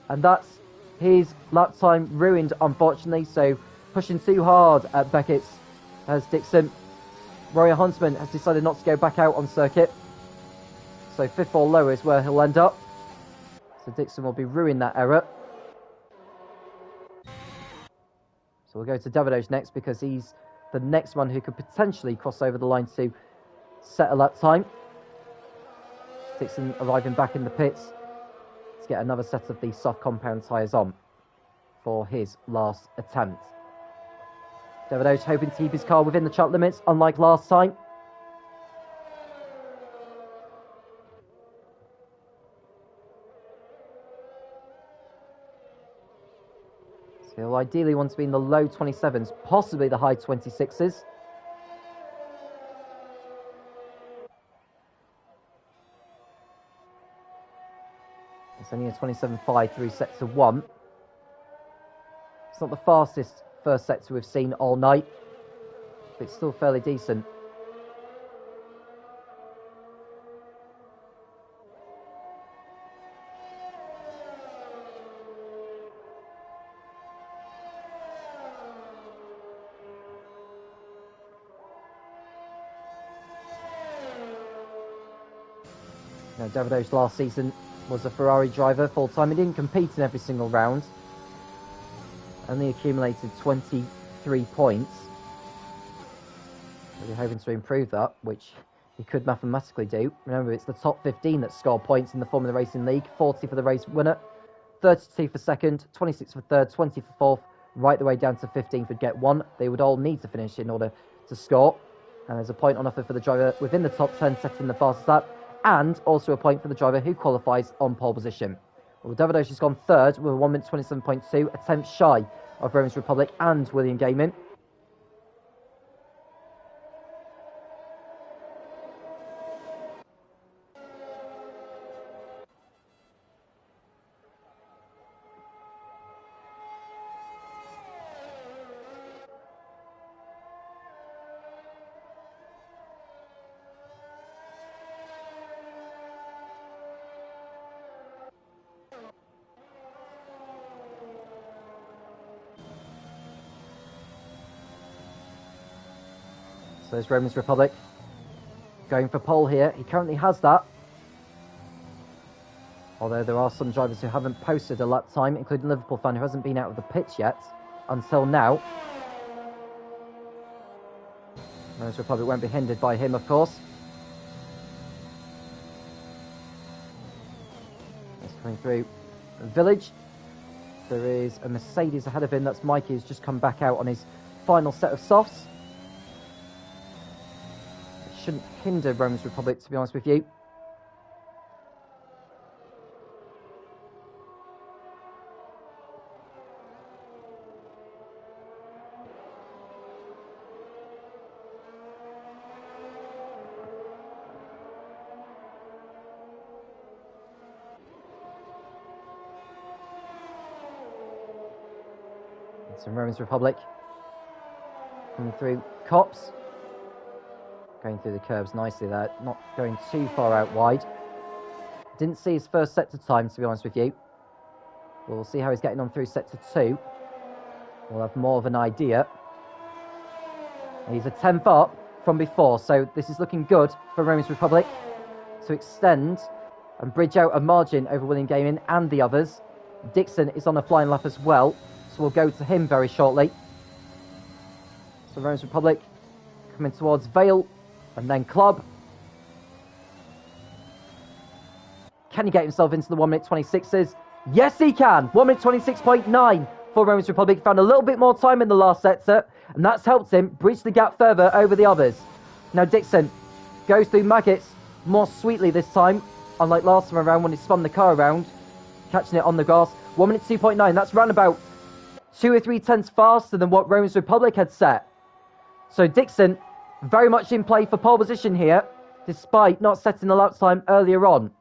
and that's his lap time ruined, unfortunately. So pushing too hard at Beckett's as Dixon. Warrior Huntsman has decided not to go back out on circuit. So 5th or lower is where he'll end up. So Dixon will be ruining that error. So we'll go to Davidosh next because he's the next one who could potentially cross over the line to set a lap time. Dixon arriving back in the pits to get another set of the soft compound tyres on for his last attempt. Davidosh hoping to keep his car within the track limits, unlike last time. So he'll ideally want to be in the low 27s, possibly the high 26s. It's only a 27.5 through set to 1. It's not the fastest first sector we've seen all night, but it's still fairly decent. Now, Davido's last season was a Ferrari driver full-time. He didn't compete in every single round. Only accumulated 23 points. We're hoping to improve that, which he could mathematically do. Remember, it's the top 15 that score points in the Formula Racing League. 40 for the race winner, 32 for second, 26 for third, 20 for fourth, right the way down to 15 would get one. They would all need to finish in order to score. And there's a point on offer for the driver within the top 10 setting the fastest lap, and also a point for the driver who qualifies on pole position. Well, Davido's has gone third with a 1 minute 27.2, attempts shy of Romans Republic and William Gaiman. So there's Romans Republic going for pole here. He currently has that. Although there are some drivers who haven't posted a lap time, including Liverpool fan who hasn't been out of the pits yet until now. Romans Republic won't be hindered by him, of course. He's coming through the village. There is a Mercedes ahead of him. That's Mikey, who's just come back out on his final set of softs. Shouldn't hinder Romans Republic, to be honest with you. Some Romans Republic coming through Cops. Going through the curves nicely there, not going too far out wide. Didn't see his first sector time, to be honest with you. We'll see how he's getting on through sector 2. We'll have more of an idea. He's a 10th up from before, so this is looking good for Romans Republic to extend and bridge out a margin over William Gaiman and the others. Dixon is on a flying lap as well, so we'll go to him very shortly. So Romans Republic coming towards Vale. And then Club. Can he get himself into the 1 minute 26s? Yes, he can. 1 minute 26.9 for Romans Republic. Found a little bit more time in the last sector, and that's helped him bridge the gap further over the others. Now Dixon goes through Maggots more sweetly this time, unlike last time around when he spun the car around, catching it on the grass. 1 minute 2.9. That's round about 2 or 3 tenths faster than what Romans Republic had set. So Dixon very much in play for pole position here, despite not setting the lap time earlier on.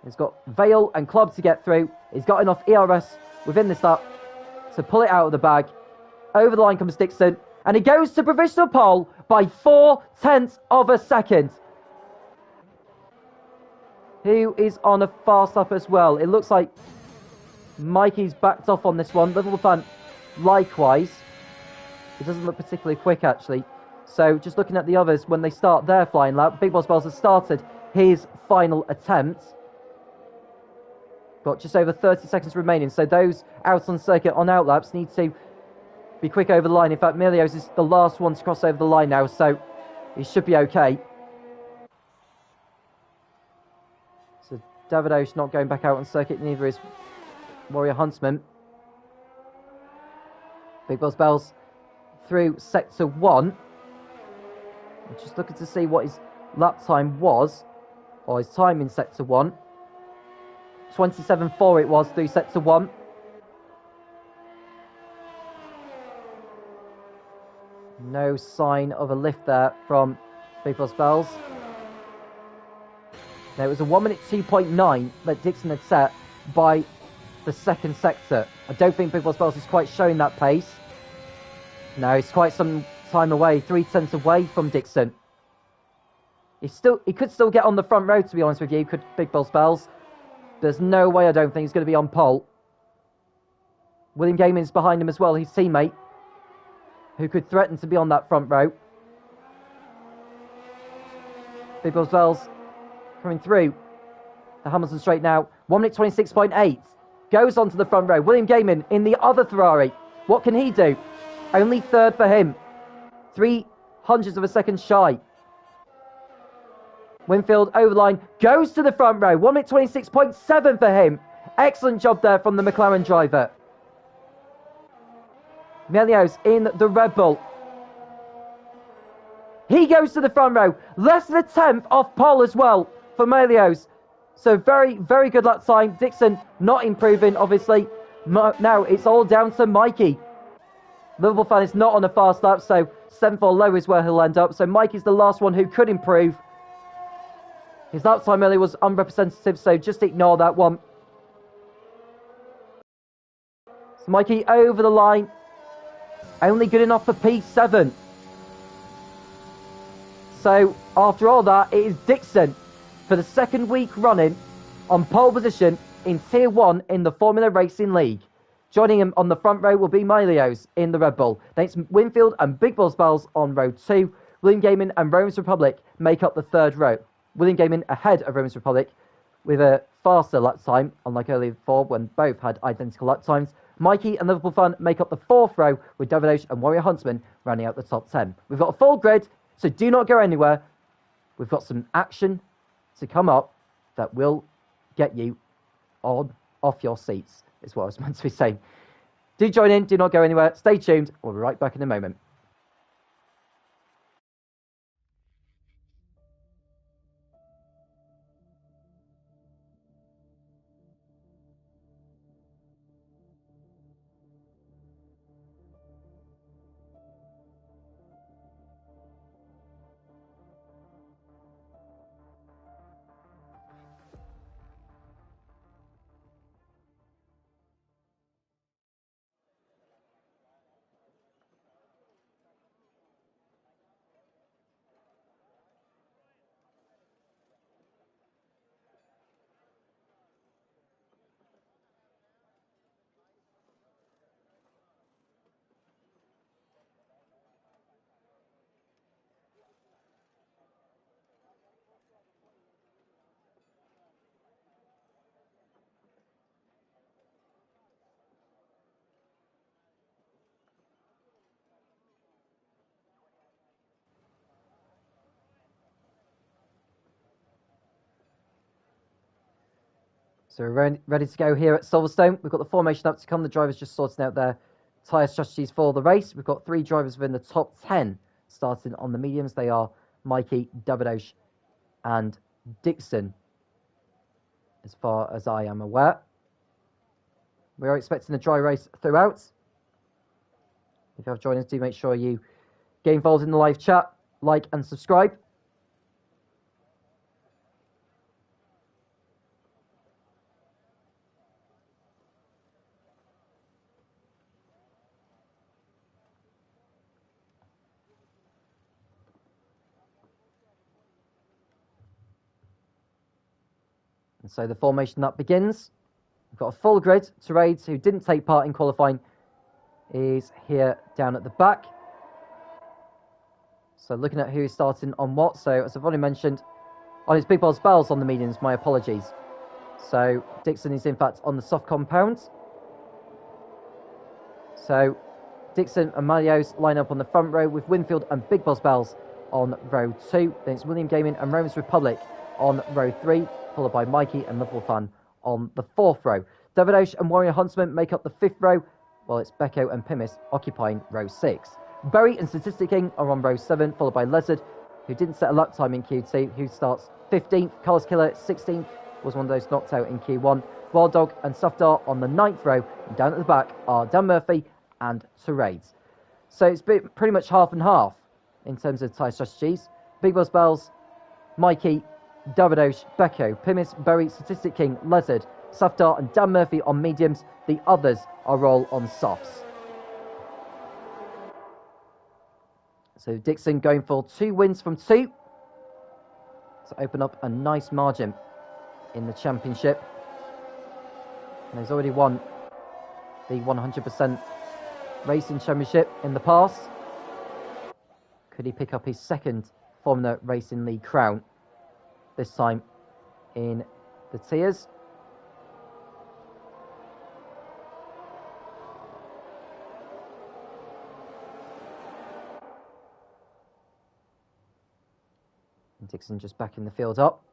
He's got Vale and Club to get through. He's got enough ERS within this lap to pull it out of the bag. Over the line comes Dixon, and he goes to provisional pole by 0.4 of a second. Who is on a fast lap as well? It looks like Mikey's backed off on this one. Liverpool fan likewise. It doesn't look particularly quick, actually. So, just looking at the others, when they start their flying lap, Big Boss Bells has started his final attempt. Got just over 30 seconds remaining, so those out on circuit on outlaps need to be quick over the line. In fact, Milios is the last one to cross over the line now, so he should be okay. So, Davido's not going back out on circuit, neither is Warrior Huntsman. Big Boss Bells through sector 1. I'm just looking to see what his lap time was, or his time in sector 1. 27-4 it was through set to 1. No sign of a lift there from Big Boss Bells. Now, it was a 1 minute 2.9 that Dixon had set by the second sector. I don't think Big Boss Bells is quite showing that pace. No, it's quite some time away, 3/10 away from Dixon. He could still get on the front row, to be honest with you, could Big Boss Bells. There's no way I don't think he's going to be on pole. William Gaiman's behind him as well, his teammate, who could threaten to be on that front row. Big Boss Bells coming through the Hamilton Straight now. 1 minute 26.8. Goes onto the front row. William Gaiman in the other Ferrari. What can he do? Only third for him. 0.03 of a second shy. Winfield over the line. Goes to the front row. 1 minute 26.7 for him. Excellent job there from the McLaren driver. Melios in the Red Bull. He goes to the front row. Less than a tenth off pole as well for Melios. So very, very good lap time. Dixon not improving, obviously. Now it's all down to Mikey. Liverpool fan is not on a fast lap, so 7th or low is where he'll end up. So Mikey's the last one who could improve. His lap time earlier was unrepresentative, so just ignore that one. So Mikey over the line. Only good enough for P7. So after all that, it is Dixon for the second week running on pole position in Tier 1 in the Formula Racing League. Joining him on the front row will be Melios in the Red Bull. Then it's Winfield and Big Boss Bells on row 2. William Gaiman and Romans Republic make up the third row. William Gaiman ahead of Romans Republic with a faster lap time, unlike earlier before when both had identical lap times. Mikey and Liverpool Fun make up the fourth row with Davidosh and Warrior Huntsman rounding out the top 10. We've got a full grid, so do not go anywhere. We've got some action to come up that will get you off your seats, is what I was meant to be saying. Do join in, do not go anywhere. Stay tuned. We'll be right back in a moment. So we're ready to go here at Silverstone. We've got the formation up to come. The drivers just sorting out their tyre strategies for the race. We've got 3 drivers within the top 10 starting on the mediums. They are Mikey, Davidosh and Dixon, as far as I am aware. We are expecting a dry race throughout. If you have joined us, do make sure you get involved in the live chat, like and subscribe. And so the formation that begins. We've got a full grid. Terades, who didn't take part in qualifying, is here down at the back. So looking at who's starting on what. So as I've already mentioned, it's Big Boss Bells on the mediums, my apologies. So Dixon is in fact on the soft compound. So Dixon and Melios line up on the front row with Winfield and Big Boss Bells on row 2. Then it's William Gaiman and Romans Republic on row 3, followed by Mikey and Liverpool Fan on the 4th row. Davidosh and Warrior Huntsman make up the 5th row, while it's Becco and Pimis occupying row 6. Berry and Statistic King are on row 7, followed by Lizard, who didn't set a lap time in Q2, who starts 15th. Carlos Killer 16th. was one of those knocked out in Q1. Wild Dog and Soft Dart on the 9th row, and down at the back are Dan Murphy and Terades. So it's been pretty much half and half in terms of tyre strategies. Big Boss Bells, Mikey, Davidosh, Becco, Pimis, Berry, Statistic King, Lizard, Soft Dart and Dan Murphy on mediums. The others are all on softs. So Dixon going for 2 wins from 2 to open up a nice margin in the championship. And he's already won the 100% racing championship in the past. Could he pick up his second Formula Racing League crown, this time in the tiers? And Dixon just backing the field up.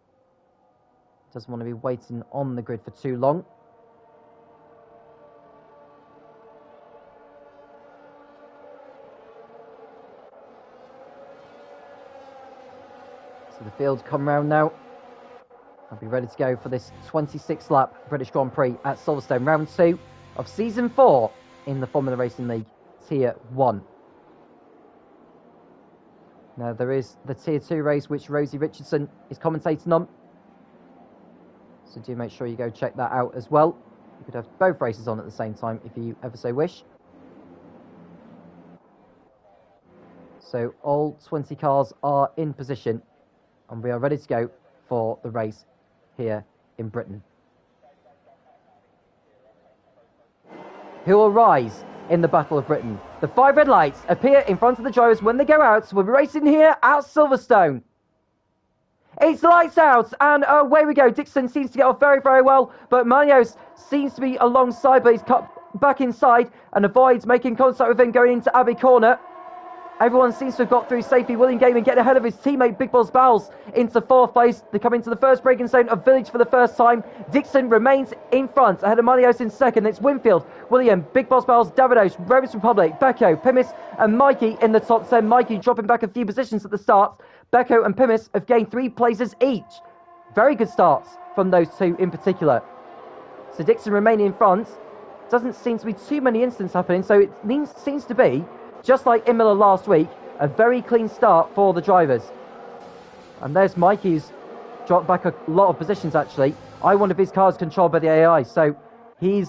Doesn't want to be waiting on the grid for too long. So the field come round now. I'll be ready to go for this 26th lap British Grand Prix at Silverstone, round 2 of season 4 in the Formula Racing League Tier 1. Now there is the Tier 2 race which Rosie Richardson is commentating on. So do make sure you go check that out as well. You could have both races on at the same time if you ever so wish. So all 20 cars are in position and we are ready to go for the race here in Britain. Who will rise in the Battle of Britain? The 5 red lights appear in front of the drivers when they go out. So we'll be racing here at Silverstone. It's lights out, and away we go. Dixon seems to get off very, very well, but Manios seems to be alongside, but he's cut back inside and avoids making contact with him going into Abbey Corner. Everyone seems to have got through safely. William Gaiman getting ahead of his teammate Big Boss Bowles into 4th place. They come into the first braking zone of Village for the first time. Dixon remains in front, ahead of Manios in second. It's Winfield, William, Big Boss Bowles, Davidos, Rovis Republic, Becco, Pimis and Mikey in the top 10. Mikey dropping back a few positions at the start. Becco and Pimis have gained 3 places each. Very good starts from those two in particular. So Dixon remaining in front. Doesn't seem to be too many incidents happening, so it seems to be, just like Imola last week, a very clean start for the drivers. And there's Mikey's dropped back a lot of positions actually. One of his cars controlled by the AI, so he's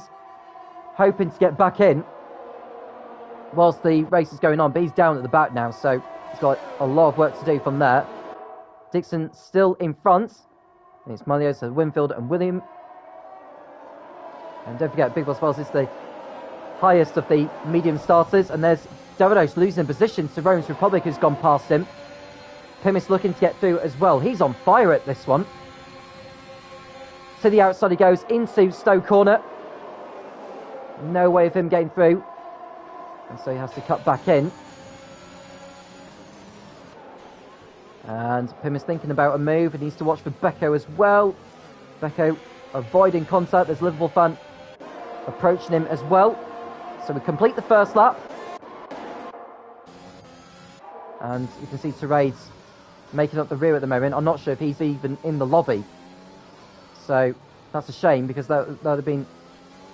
hoping to get back in whilst the race is going on, but he's down at the back now, so he's got a lot of work to do from there. Dixon still in front. And it's Malios, Winfield and William. And don't forget, Big Boss Wells is the highest of the medium starters. And there's Davidos losing position to Rome's Republic, who's gone past him. Pimis looking to get through as well. He's on fire at this one. To the outside he goes into Stowe Corner. No way of him getting through. And so he has to cut back in. And Pim is thinking about a move. He needs to watch for Becco as well. Becco avoiding contact. There's a Liverpool fan approaching him as well. So we complete the first lap. And you can see Terades making up the rear at the moment. I'm not sure if he's even in the lobby. So that's a shame, because that would have been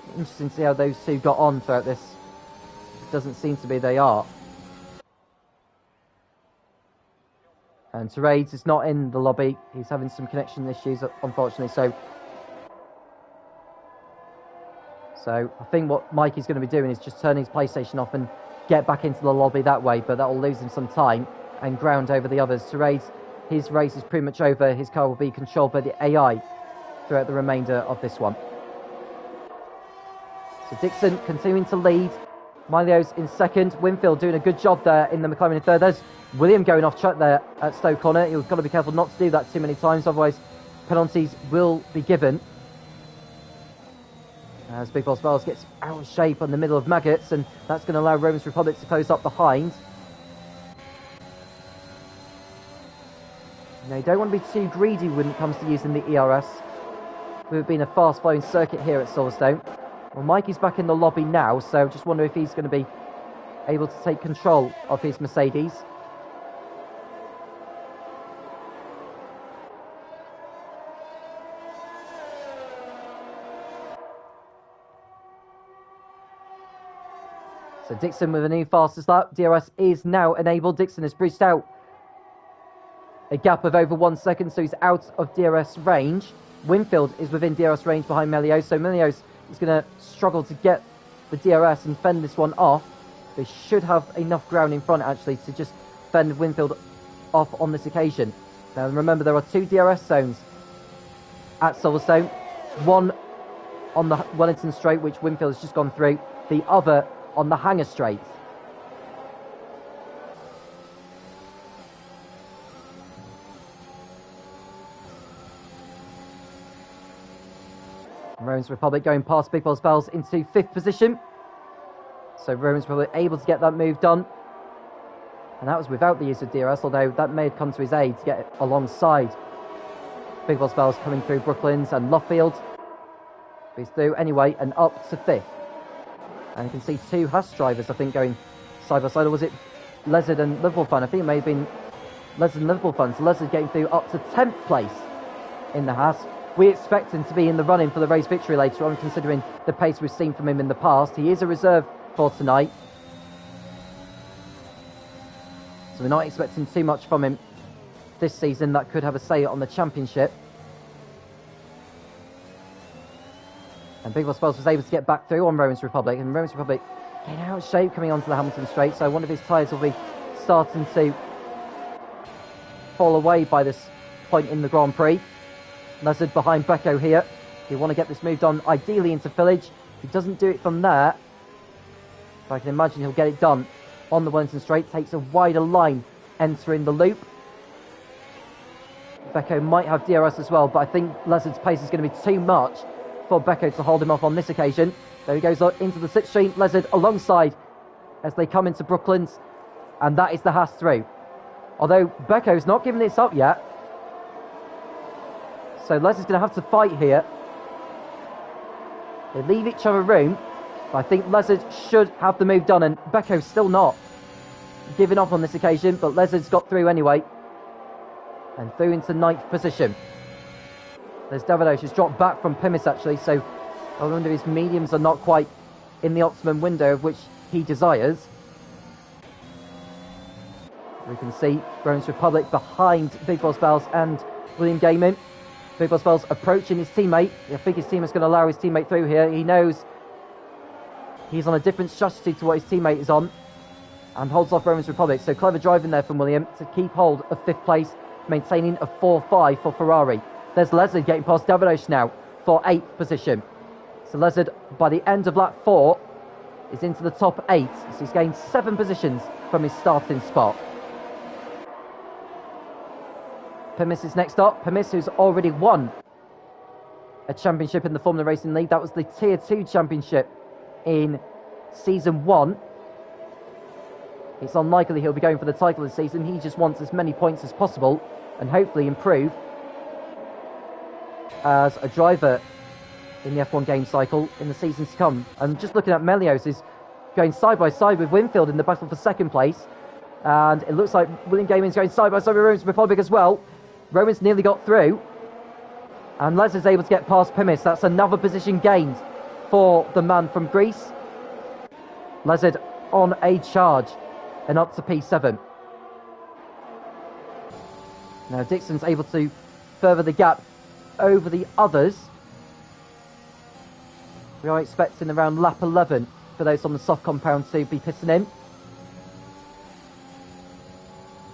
interesting to see how those two got on throughout this. It doesn't seem to be they are. And Terades is not in the lobby. He's having some connection issues, unfortunately. So I think what Mikey's going to be doing is just turning his PlayStation off and get back into the lobby that way, but that will lose him some time and ground over the others. Terades, his race is pretty much over. His car will be controlled by the AI throughout the remainder of this one. So Dixon continuing to lead. Milios in second. Winfield doing a good job there in the McLaren in third. There's William going off track there at Stowe Corner. You've got to be careful not to do that too many times, otherwise penalties will be given. As Big Boss Wells gets out of shape on the middle of Maggots, and that's going to allow Roman's Republic to close up behind. Now, you don't want to be too greedy when it comes to using the ERS. We've been a fast-flowing circuit here at Silverstone. Well, Mikey's back in the lobby now, so just wonder if he's going to be able to take control of his Mercedes. So Dixon with a new fastest lap. DRS is now enabled. Dixon has bridged out a gap of over 1 second, so he's out of DRS range. Winfield is within DRS range behind Melios, so Melios is going to struggle to get the DRS and fend this one off. They should have enough ground in front, actually, to just fend Winfield off on this occasion. Now, remember, there are 2 DRS zones at Silverstone. One on the Wellington Straight, which Winfield has just gone through. The other on the Hangar Straight. Romans Republic going past Big Boss Bells into 5th position. So Romans Republic able to get that move done. And that was without the use of DRS, although that may have come to his aid to get alongside Big Boss Bells coming through Brooklands and Luffield. But he's through anyway and up to 5th. And you can see 2 Haas drivers, I think, going side by side. Or was it Lezard and Liverpool Fun? I think it may have been Lezard and Liverpool Fun. So Lezard getting through up to 10th place in the Haas. We expect him to be in the running for the race victory later on, considering the pace we've seen from him in the past. He is a reserve for tonight, so we're not expecting too much from him this season. That could have a say on the championship. And Big Boss Bells was able to get back through on Romans Republic, and Romans Republic getting out of shape coming onto the Hamilton Straight, so one of his tyres will be starting to fall away by this point in the Grand Prix. Lezard behind Becco here. He'll want to get this moved on, ideally into Village. If he doesn't do it from there, I can imagine he'll get it done on the Wellington Straight. Takes a wider line entering the loop. Becco might have DRS as well, but I think Lezard's pace is going to be too much for Becco to hold him off on this occasion. There he goes into the slipstream. Lezard alongside as they come into Brooklands, and that is the Haas through. Although Becco's not giving this up yet, so Lezard's going to have to fight here. They leave each other room, but I think Lezard should have the move done, and Becco's still not giving up on this occasion, but Lezard's got through anyway, and through into 9th position. There's Davidosh, who's dropped back from Pimis actually, so I wonder if his mediums are not quite in the optimum window of which he desires. We can see Romans Republic behind Big Boss Bells and William Gaiman. Big Boss Bells approaching his teammate. I think his team is going to allow his teammate through here. He knows he's on a different strategy to what his teammate is on, and holds off Romans Republic. So clever driving there from William to keep hold of 5th place, maintaining a 4-5 for Ferrari. There's Lezard getting past Davidosh now for 8th position. So Lezard, by the end of lap 4, is into the top 8. So he's gained 7 positions from his starting spot. Pimis is next up. Pimis, who's already won a championship in the Formula Racing League. That was the Tier 2 championship in Season 1. It's unlikely he'll be going for the title this season. He just wants as many points as possible and hopefully improve as a driver in the F1 game cycle in the seasons to come. And just looking at Melios, is going side by side with Winfield in the battle for 2nd place. And it looks like William Gaiman's going side by side with Romans Republic as well. Romans nearly got through, and Les is able to get past Pimis. That's another position gained for the man from Greece. Lezard on a charge and up to P7. Now Dixon's able to further the gap over the others. We are expecting around lap 11 for those on the soft compound to be pissing in.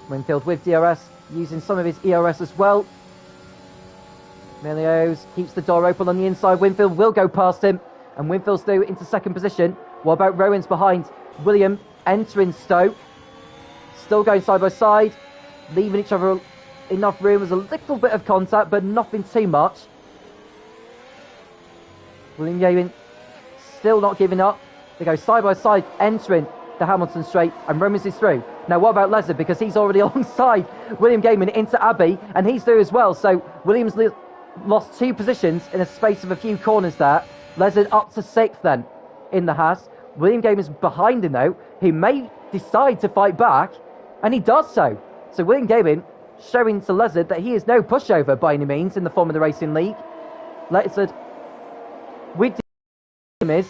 Winfield with DRS, using some of his ERS as well. Melios keeps the door open on the inside. Winfield will go past him, and Winfield's through into 2nd position. What about Rowan's behind William, entering Stowe? Still going side by side, leaving each other enough room. There's a little bit of contact, but nothing too much. William Gavin still not giving up. They go side by side, entering the Hamilton Straight, and Romans is through. Now what about Lezard, because he's already alongside William Gaiman into Abbey, and he's through as well. So Williams lost 2 positions in a space of a few corners there. Lezard up to 6th then in the Haas. William Gaiman's behind him though, who may decide to fight back, and he does so. So William Gaiman showing to Lezard that he is no pushover by any means in the Formula Racing League. Lezard with is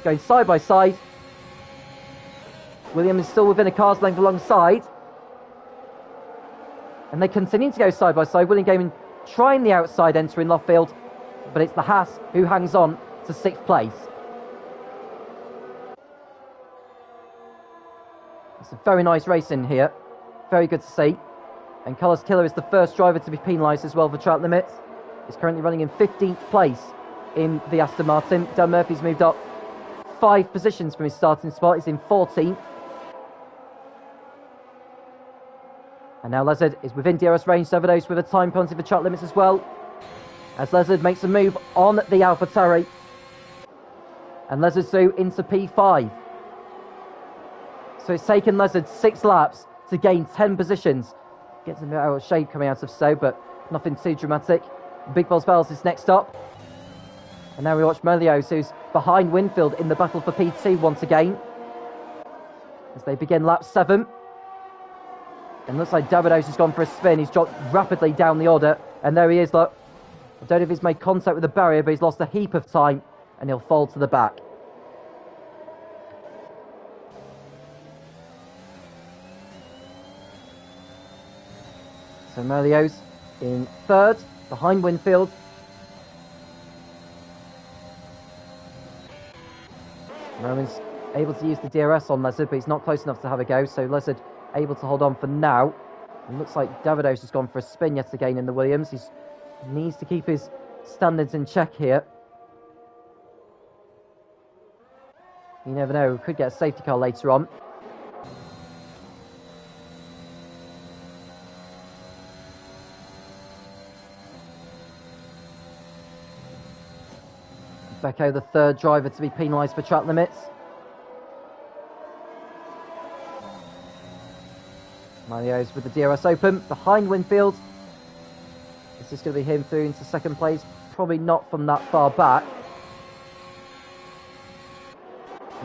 going side by side, Williams is still within a car's length alongside. And they continue to go side by side. William Gaiman trying the outside entry in left field, but it's the Haas who hangs on to 6th place. It's a very nice race in here. Very good to see. And Carlos Killer is the first driver to be penalised as well for track limits. He's currently running in 15th place in the Aston Martin. Dan Murphy's moved up 5 positions from his starting spot. He's in 14th. And now Lezard is within DRS range, Sevedos with a time penalty for track limits as well. As Lezard makes a move on the AlphaTauri. And Lezard's through into P5. So it's taken Lezard 6 laps to gain 10 positions. Gets a bit out of shade coming out of So, but nothing too dramatic. Big Balls Bells is next up. And now we watch Melios, who's behind Winfield in the battle for P2 once again. As they begin lap 7. And looks like Davidos has gone for a spin. He's dropped rapidly down the order. And there he is, look. I don't know if he's made contact with the barrier, but he's lost a heap of time. And he'll fall to the back. So Melios in 3rd, behind Winfield. Roman's able to use the DRS on Lezard, but he's not close enough to have a go. So Lezard able to hold on for now. It looks like Davidos has gone for a spin yet again in the Williams. He needs to keep his standards in check here. You never know, we could get a safety car later on. Becco, the 3rd driver to be penalised for track limits. Mario's with the DRS open, behind Winfield. Is this going to be him through into 2nd place? Probably not from that far back.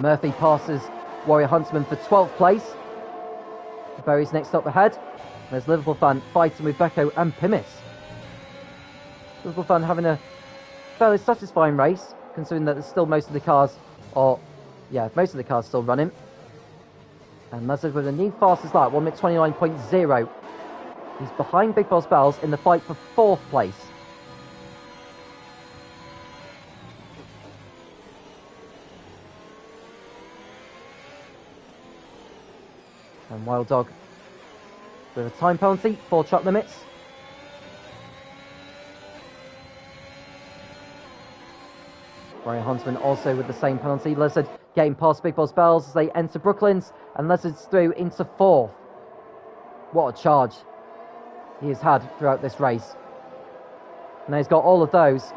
Murphy passes Warrior Huntsman for 12th place. Berry's next up ahead. There's Liverpool fan fighting with Becco and Pimis. Liverpool fan having a fairly satisfying race, considering that there's still most of the cars still running. And Lezard with a new fastest lap, 1 minute 29.0. He's behind Big Boss Bells in the fight for 4th place. And Wild Dog with a time penalty for track limits. Warrior Huntsman also with the same penalty. Lezard getting past Big Boss Bells as they enter Brooklands, and Lezard's through into 4th. What a charge he has had throughout this race. Now he's got all of those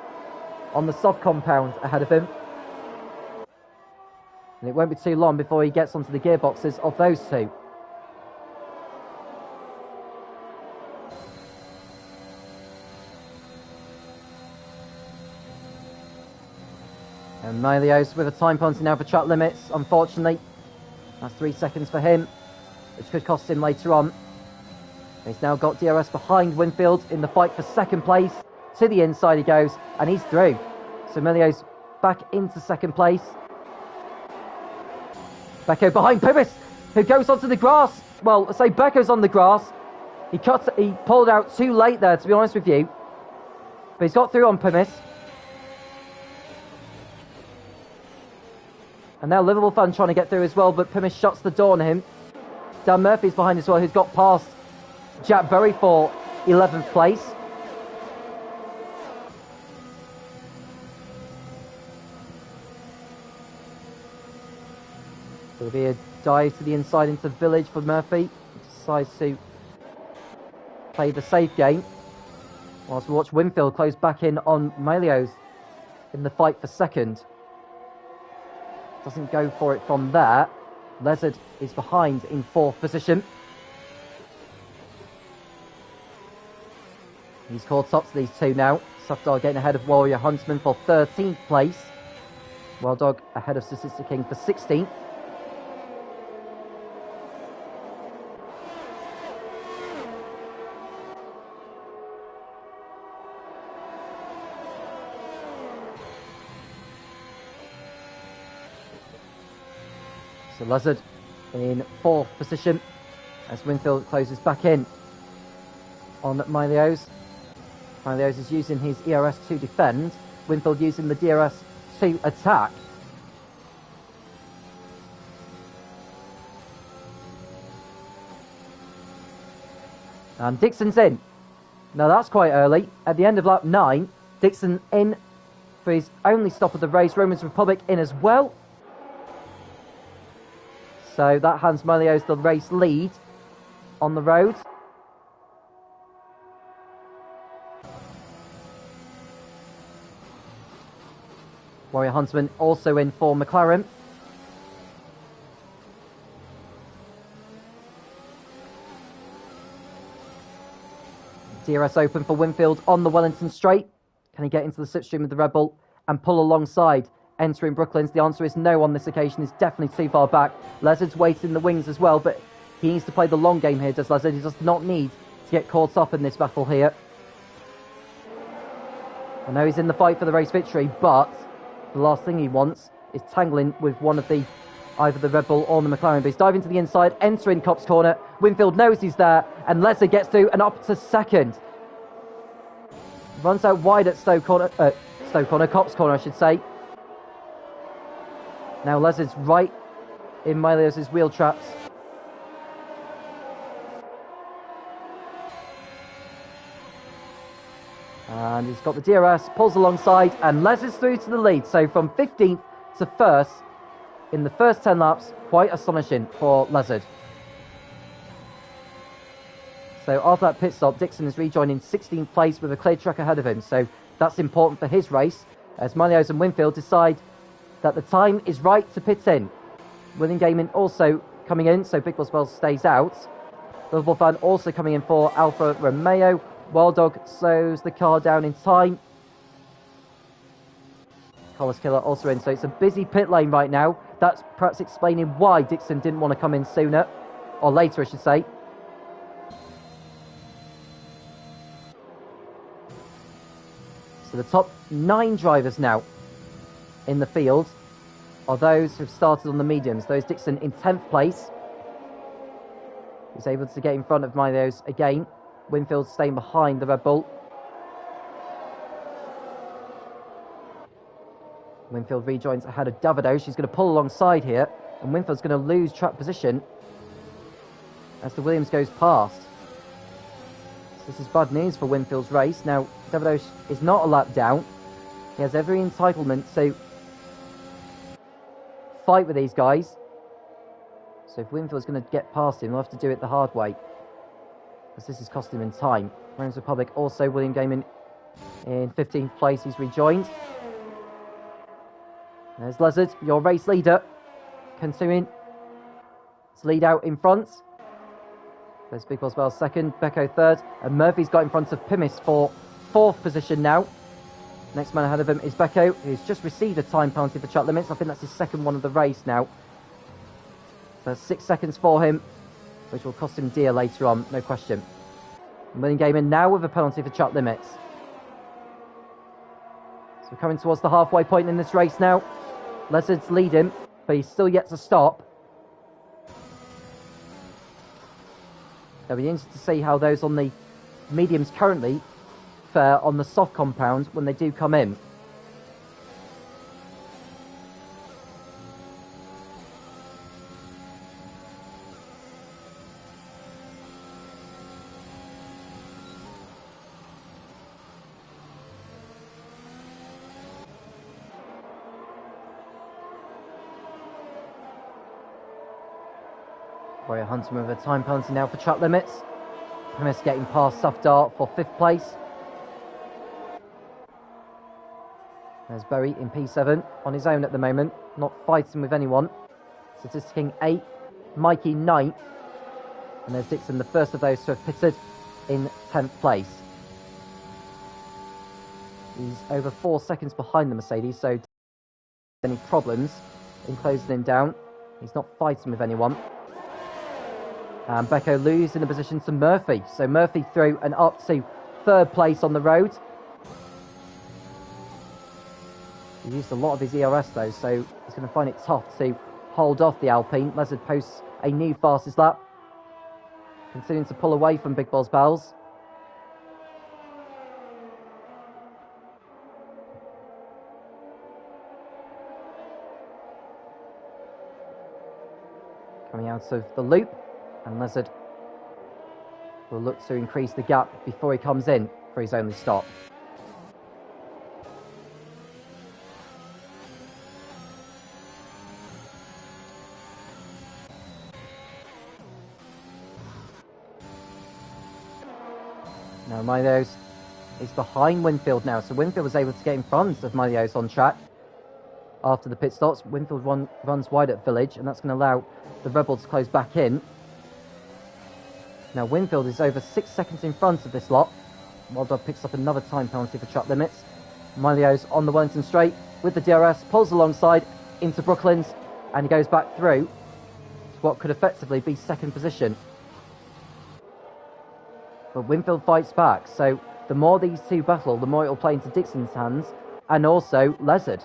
on the soft compound ahead of him. And it won't be too long before he gets onto the gearboxes of those two. And Melios with a time penalty now for track limits, unfortunately. That's 3 seconds for him, which could cost him later on. He's now got DRS behind Winfield in the fight for 2nd place. To the inside he goes, and he's through. So Melios back into 2nd place. Becco behind Pimis, who goes onto the grass. Well, say Becco's on the grass. He pulled out too late there, to be honest with you. But he's got through on Pimis. And now Liverpool fan trying to get through as well, but Pimis shuts the door on him. Dan Murphy's behind as well, who's got past Jack Berry for 11th place. There'll be a dive to the inside into the village for Murphy. He decides to play the safe game. Whilst we watch Winfield close back in on Melios in the fight for 2nd. Doesn't go for it from there. Lezard is behind in 4th position. He's caught up to these two now. Safdar getting ahead of Warrior Huntsman for 13th place. Wild Dog ahead of Statistic King for 16th. So Lezard in 4th position as Winfield closes back in on Milios. Milios is using his ERS to defend. Winfield using the DRS to attack. And Dixon's in. Now that's quite early. At the end of lap 9, Dixon in for his only stop of the race. Romans Republic in as well. So that hands Milios the race lead on the road. Warrior Huntsman also in for McLaren. DRS open for Winfield on the Wellington straight. Can he get into the slipstream of the Red Bull and pull alongside? Entering Brooklands, the answer is no on this occasion. He's definitely too far back. Lezard's waiting in the wings as well, but he needs to play the long game here, does Lezard. He does not need to get caught up in this battle here. I know he's in the fight for the race victory, but the last thing he wants is tangling with one of the either the Red Bull or the McLaren. But he's diving to the inside, entering Copse Corner. Winfield knows he's there, and Lezard gets through and up to second. Runs out wide at Copse Corner, I should say. Now Lezard's right in Milios' wheel traps. And he's got the DRS, pulls alongside, and Lezard's through to the lead. So from 15th to 1st in the first 10 laps, quite astonishing for Lezard. So after that pit stop, Dixon is rejoining 16th place with a clear track ahead of him. So that's important for his race, as Milios and Winfield decide that the time is right to pit in. William Gaiman also coming in, so Big Boss Wells stays out. Liverpool fan also coming in for Alfa Romeo. Wild Dog slows the car down in time. Carlos Killer also in, so it's a busy pit lane right now. That's perhaps explaining why Dixon didn't want to come in sooner, or later I should say. So the top 9 drivers now in the field are those who've started on the mediums. Those Dixon in 10th place. He's able to get in front of Milios again. Winfield staying behind the Red Bull. Winfield rejoins ahead of Davido. She's going to pull alongside here, and Winfield's going to lose track position as the Williams goes past. So this is bad news for Winfield's race. Now, Davido is not a lap down. He has every entitlement to fight with these guys. So if Winfield's going to get past him, he'll have to do it the hard way, as this is costing him in time. Rams Republic also, William Gaiman in 15th place. He's rejoined. There's Lezard, your race leader, continuing to lead out in front. There's Big Boss Wells second, Becco third, and Murphy's got in front of Pimis for 4th position now. Next man ahead of him is Becco, who's just received a time penalty for track limits. I think that's his second one of the race now. So 6 seconds for him, which will cost him dear later on, no question. And William Gaiman now with a penalty for track limits. So we're coming towards the halfway point in this race now. Lezard's leading, but he's still yet to stop. It'll be interesting to see how those on the mediums currently fare on the soft compound when they do come in. Warrior Huntsman with a time penalty now for track limits. Primus getting past Safdar for 5th place. There's Berry in P7 on his own at the moment, not fighting with anyone. Statisticking 8, Mikey 9th, and there's Dixon, the first of those to have pitted, in 10th place. He's over 4 seconds behind the Mercedes, so any problems in closing him down. He's not fighting with anyone. And Becco losing the position to Murphy. So Murphy through and up to 3rd place on the road. He used a lot of his ERS though, so he's going to find it tough to hold off the Alpine. Lezard posts a new fastest lap. Continuing to pull away from Big Boss Bells. Coming out of the loop, and Lizard will look to increase the gap before he comes in for his only stop. Now Milos is behind Winfield now, so Winfield was able to get in front of Milos on track. After the pit stops, Winfield runs wide at Village, and that's going to allow the Rebel to close back in. Now Winfield is over 6 seconds in front of this lot. Wild Dog picks up another time penalty for track limits. Milos on the Wellington straight with the DRS, pulls alongside into Brooklands, and he goes back through to what could effectively be second position. But Winfield fights back, so the more these two battle, the more it will play into Dixon's hands, and also Lizard.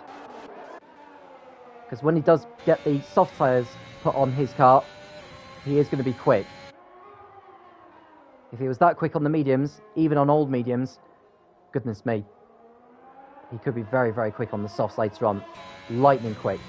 Because when he does get the soft tyres put on his car, he is going to be quick. If he was that quick on the mediums, even on old mediums, goodness me, he could be very, very quick on the softs later on. Lightning quick.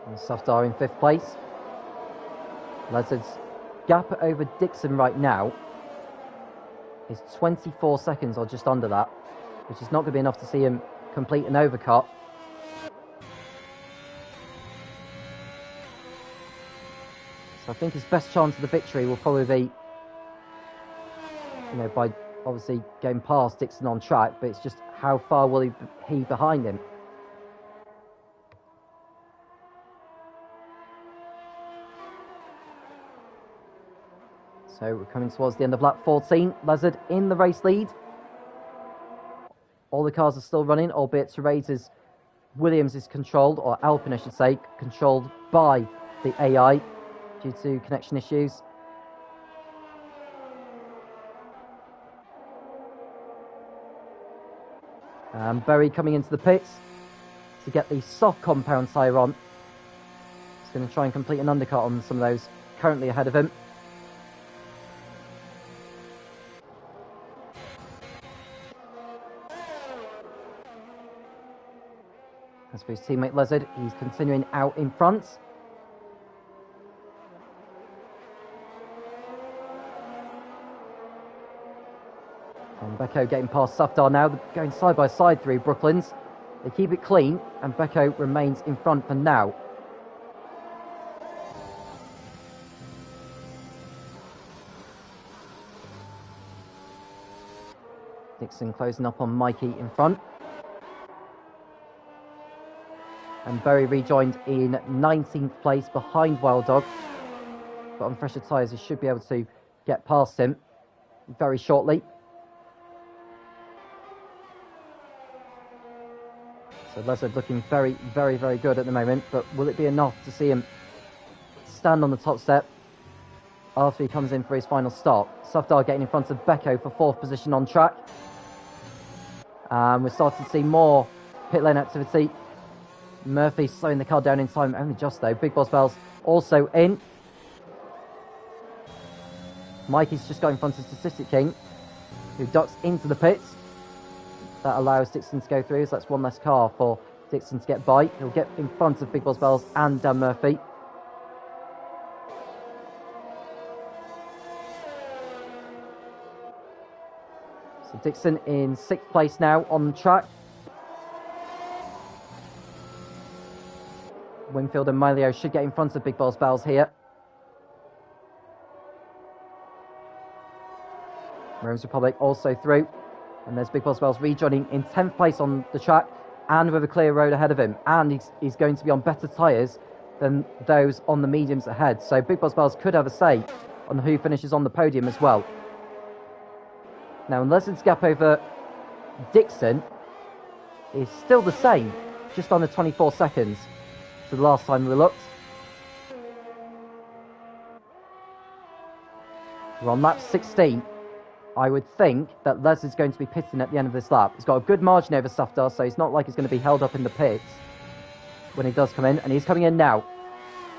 And Softar in 5th place. Lizard's gap over Dixon right now is 24 seconds or just under that, which is not going to be enough to see him complete an overcut. So I think his best chance of the victory will probably be, by obviously going past Dixon on track, but it's just how far will he behind him. So we're coming towards the end of lap 14. Lizard in the race lead. All the cars are still running, albeit Therese Williams is controlled, or Alpine I should say, controlled by the AI due to connection issues. Berry coming into the pits to get the soft compound tyre on. He's going to try and complete an undercut on some of those currently ahead of him. As for his teammate Lizard, he's continuing out in front. And Becco getting past Safdar now, going side by side through Brooklands. They keep it clean, and Becco remains in front for now. Dixon closing up on Mikey in front. And Berry rejoined in 19th place behind Wild Dog. But on fresher tyres, he should be able to get past him very shortly. So Lizard looking very, very, very good at the moment. But will it be enough to see him stand on the top step after he comes in for his final stop? Safdar getting in front of Becco for 4th position on track. We're starting to see more pit lane activity. Murphy slowing the car down in time, only just though. Big Boss Bells also in. Mikey's just got in front of Statistic King, who ducks into the pits. That allows Dixon to go through, so that's one less car for Dixon to get by. He'll get in front of Big Boss Bells and Dan Murphy. So Dixon in 6th place now on track. Winfield and Milio should get in front of Big Boss Bells here. Rome's Republic also through. And there's Big Boss Bells rejoining in 10th place on the track and with a clear road ahead of him. And he's going to be on better tyres than those on the mediums ahead. So Big Boss Bells could have a say on who finishes on the podium as well. Now, Lessard's gap over Dixon is still the same, just under 24 seconds to the last time we looked. We're on lap 16. I would think that Lessard's going to be pitting at the end of this lap. He's got a good margin over Safdar, so it's not like he's going to be held up in the pits when he does come in, and he's coming in now.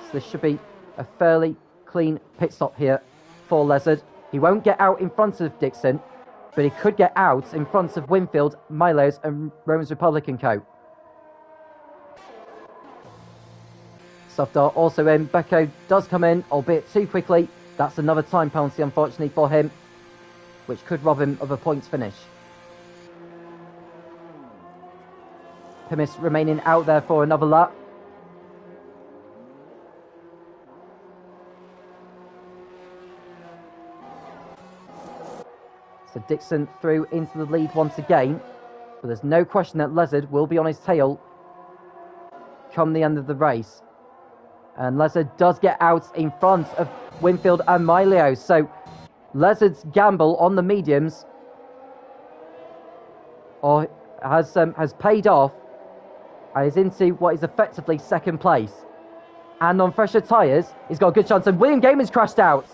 So this should be a fairly clean pit stop here for Lessard. He won't get out in front of Dixon, but he could get out in front of Winfield, Milo's and Roman's Republic & Co. Safdar also in. Becco does come in, albeit too quickly. That's another time penalty, unfortunately, for him, which could rob him of a points finish. Pimis remaining out there for another lap. So Dixon through into the lead once again, but there's no question that Lessard will be on his tail come the end of the race. And Lessard does get out in front of Winfield and Milio. So Lessard's gamble on the mediums has paid off and is into what is effectively second place. And on fresher tyres, he's got a good chance. And William Gaiman's crashed out.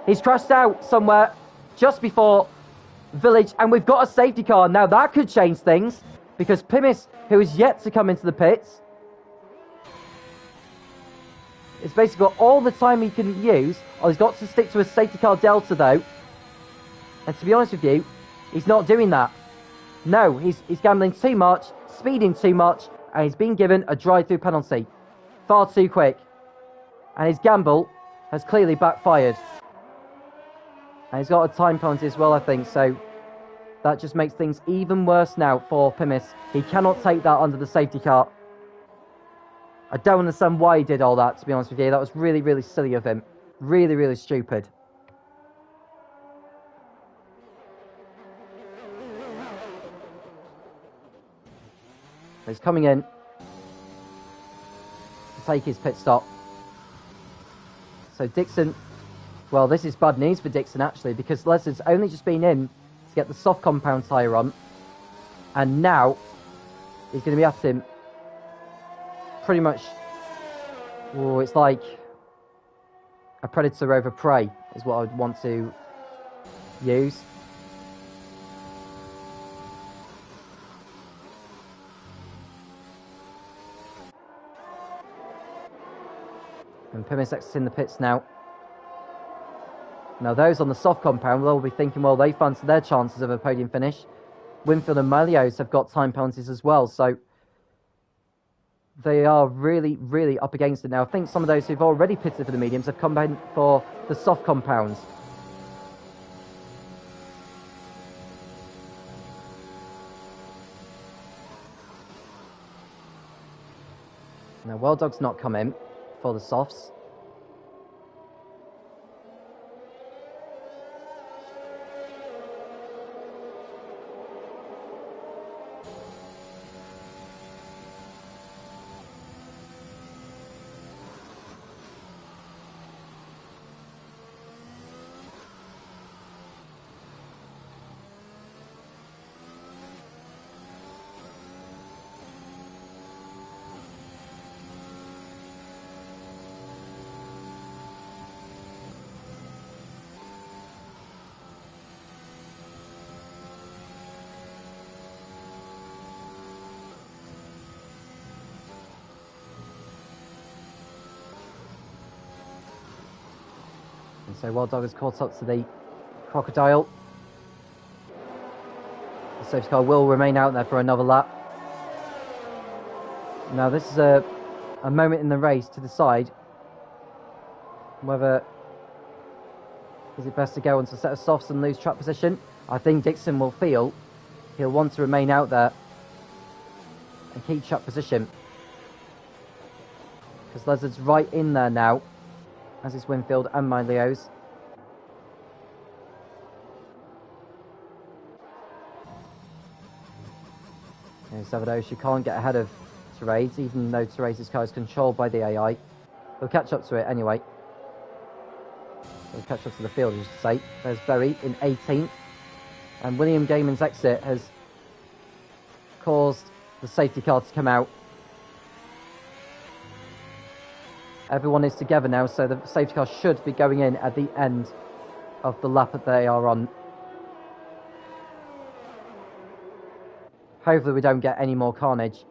He's crashed out somewhere just before Village, and we've got a safety car. Now that could change things, because Pimis, who is yet to come into the pits, it's basically got all the time he can use. Oh, he's got to stick to a safety car delta though. And to be honest with you, he's not doing that. No, he's gambling too much, speeding too much, and he's been given a drive-through penalty. Far too quick. And his gamble has clearly backfired. And he's got a time penalty as well, I think, so that just makes things even worse now for Pimis. He cannot take that under the safety car. I don't understand why he did all that, to be honest with you. That was really, really silly of him. Really, really stupid. He's coming in to take his pit stop. So Dixon, well, this is bad news for Dixon actually, because Lessard's only just been in to get the soft compound tyre on, and now he's going to be at him pretty much. Oh, it's like a predator over prey is what I would want to use. And Pimis exiting the pits now. Now those on the soft compound will all be thinking, well, they fancy their chances of a podium finish. Winfield and Milio's have got time penalties as well, so they are really, really up against it now. I think some of those who've already pitted for the mediums have come in for the soft compounds. Now, Wild Dog's not come in for the softs. And so Wild Dog has caught up to the Crocodile. The safety car will remain out there for another lap. Now this is a moment in the race to decide whether is it best to go onto a set of softs and lose track position. I think Dixon will feel he'll want to remain out there and keep track position. because Lizard's right in there now, as is Winfield and Mylios. Savado, she can't get ahead of Therese, even though Therese's car is controlled by the AI. He'll catch up to it anyway. He'll catch up to the field, I should say. There's Berry in 18th. And William Gaiman's exit has caused the safety car to come out. Everyone is together now, so the safety car should be going in at the end of the lap that they are on. Hopefully we don't get any more carnage.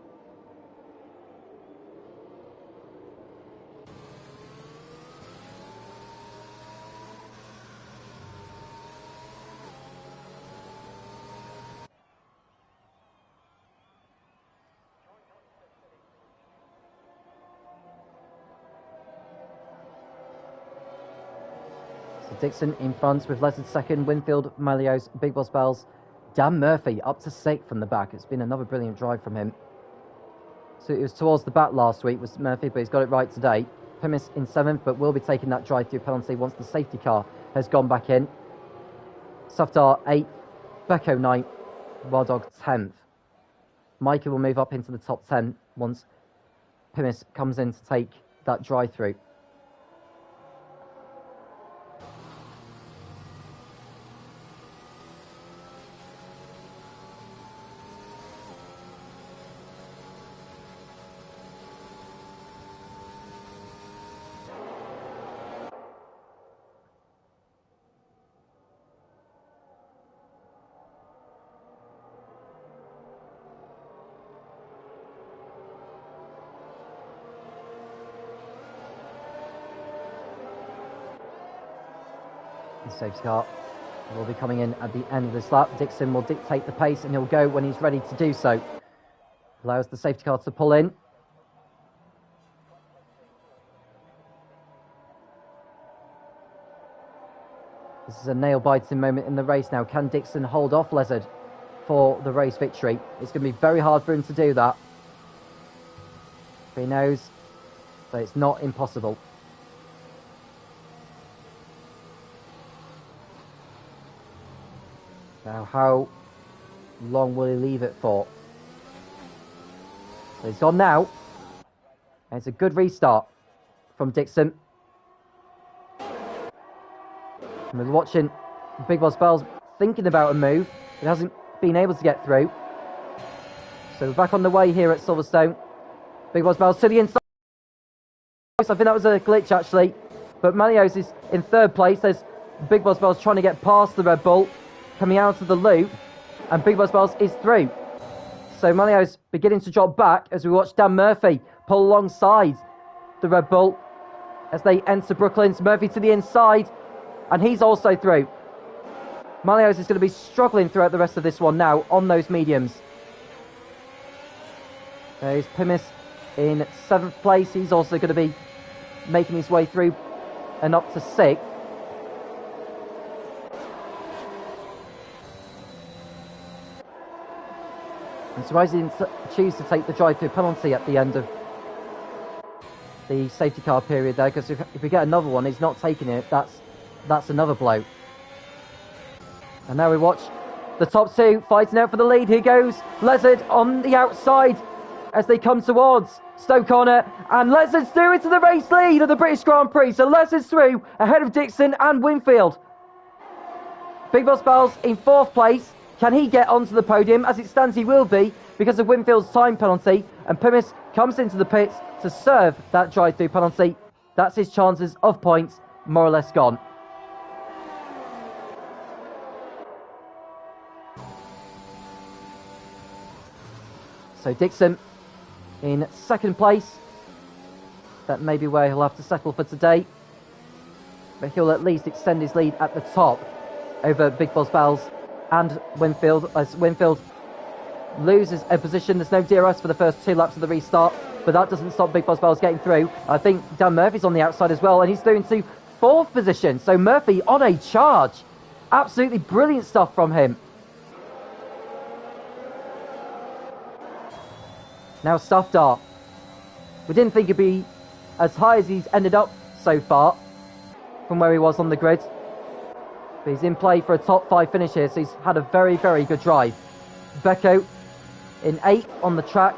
So Dixon in front with Leonard second, Winfield, Mylios, Big Boss Bells. Dan Murphy up to 6th from the back. It's been another brilliant drive from him. So it was towards the back last week was Murphy, but he's got it right today. Pimis in 7th, but will be taking that drive-through penalty once the safety car has gone back in. Safdar 8th, Becco 9th, Wild Dog 10th. Micah will move up into the top 10 once Pimis comes in to take that drive-through. The safety car will be coming in at the end of this lap. Dixon will dictate the pace and he'll go when he's ready to do so. Allows the safety car to pull in. This is a nail-biting moment in the race now. Can Dixon hold off Lizard for the race victory? It's going to be very hard for him to do that. He knows that it's not impossible. Now, how long will he leave it for? So he's gone now. And it's a good restart from Dixon. And we're watching Big Boss Bells thinking about a move. It hasn't been able to get through. So we're back on the way here at Silverstone. Big Boss Bells to the inside. I think that was a glitch actually. But Mylios is in 3rd place. There's Big Boss Bells trying to get past the Red Bull, coming out of the loop, and Big Boss Bells is through. So Mylios beginning to drop back as we watch Dan Murphy pull alongside the Red Bull as they enter Brooklands. Murphy to the inside, and he's also through. Mylios is going to be struggling throughout the rest of this one now on those mediums. There's Pimis in 7th place. He's also going to be making his way through and up to 6th. I'm surprised he didn't choose to take the drive-through penalty at the end of the safety car period there, because if we get another one, he's not taking it. That's another blow. And now we watch the top 2 fighting out for the lead. Here goes Lizard on the outside as they come towards Stowe Corner, and Lizard's through into the race lead of the British Grand Prix. So Lizard's through ahead of Dixon and Winfield. Big Boss Bells in 4th place. Can he get onto the podium? As it stands, he will be because of Winfield's time penalty. And Pimis comes into the pits to serve that drive-through penalty. That's his chances of points more or less gone. So Dixon in 2nd place. That may be where he'll have to settle for today. But he'll at least extend his lead at the top over Big Boss Bells and Winfield, as Winfield loses a position. There's no DRS for the first 2 laps of the restart, but that doesn't stop Big Boss Bells getting through. I think Dan Murphy's on the outside as well, and he's through into 4th position. So Murphy on a charge. Absolutely brilliant stuff from him. Now Safdar. We didn't think he'd be as high as he's ended up so far from where he was on the grid. But he's in play for a top 5 finish here, so he's had a very, very good drive. Becco in 8th on the track.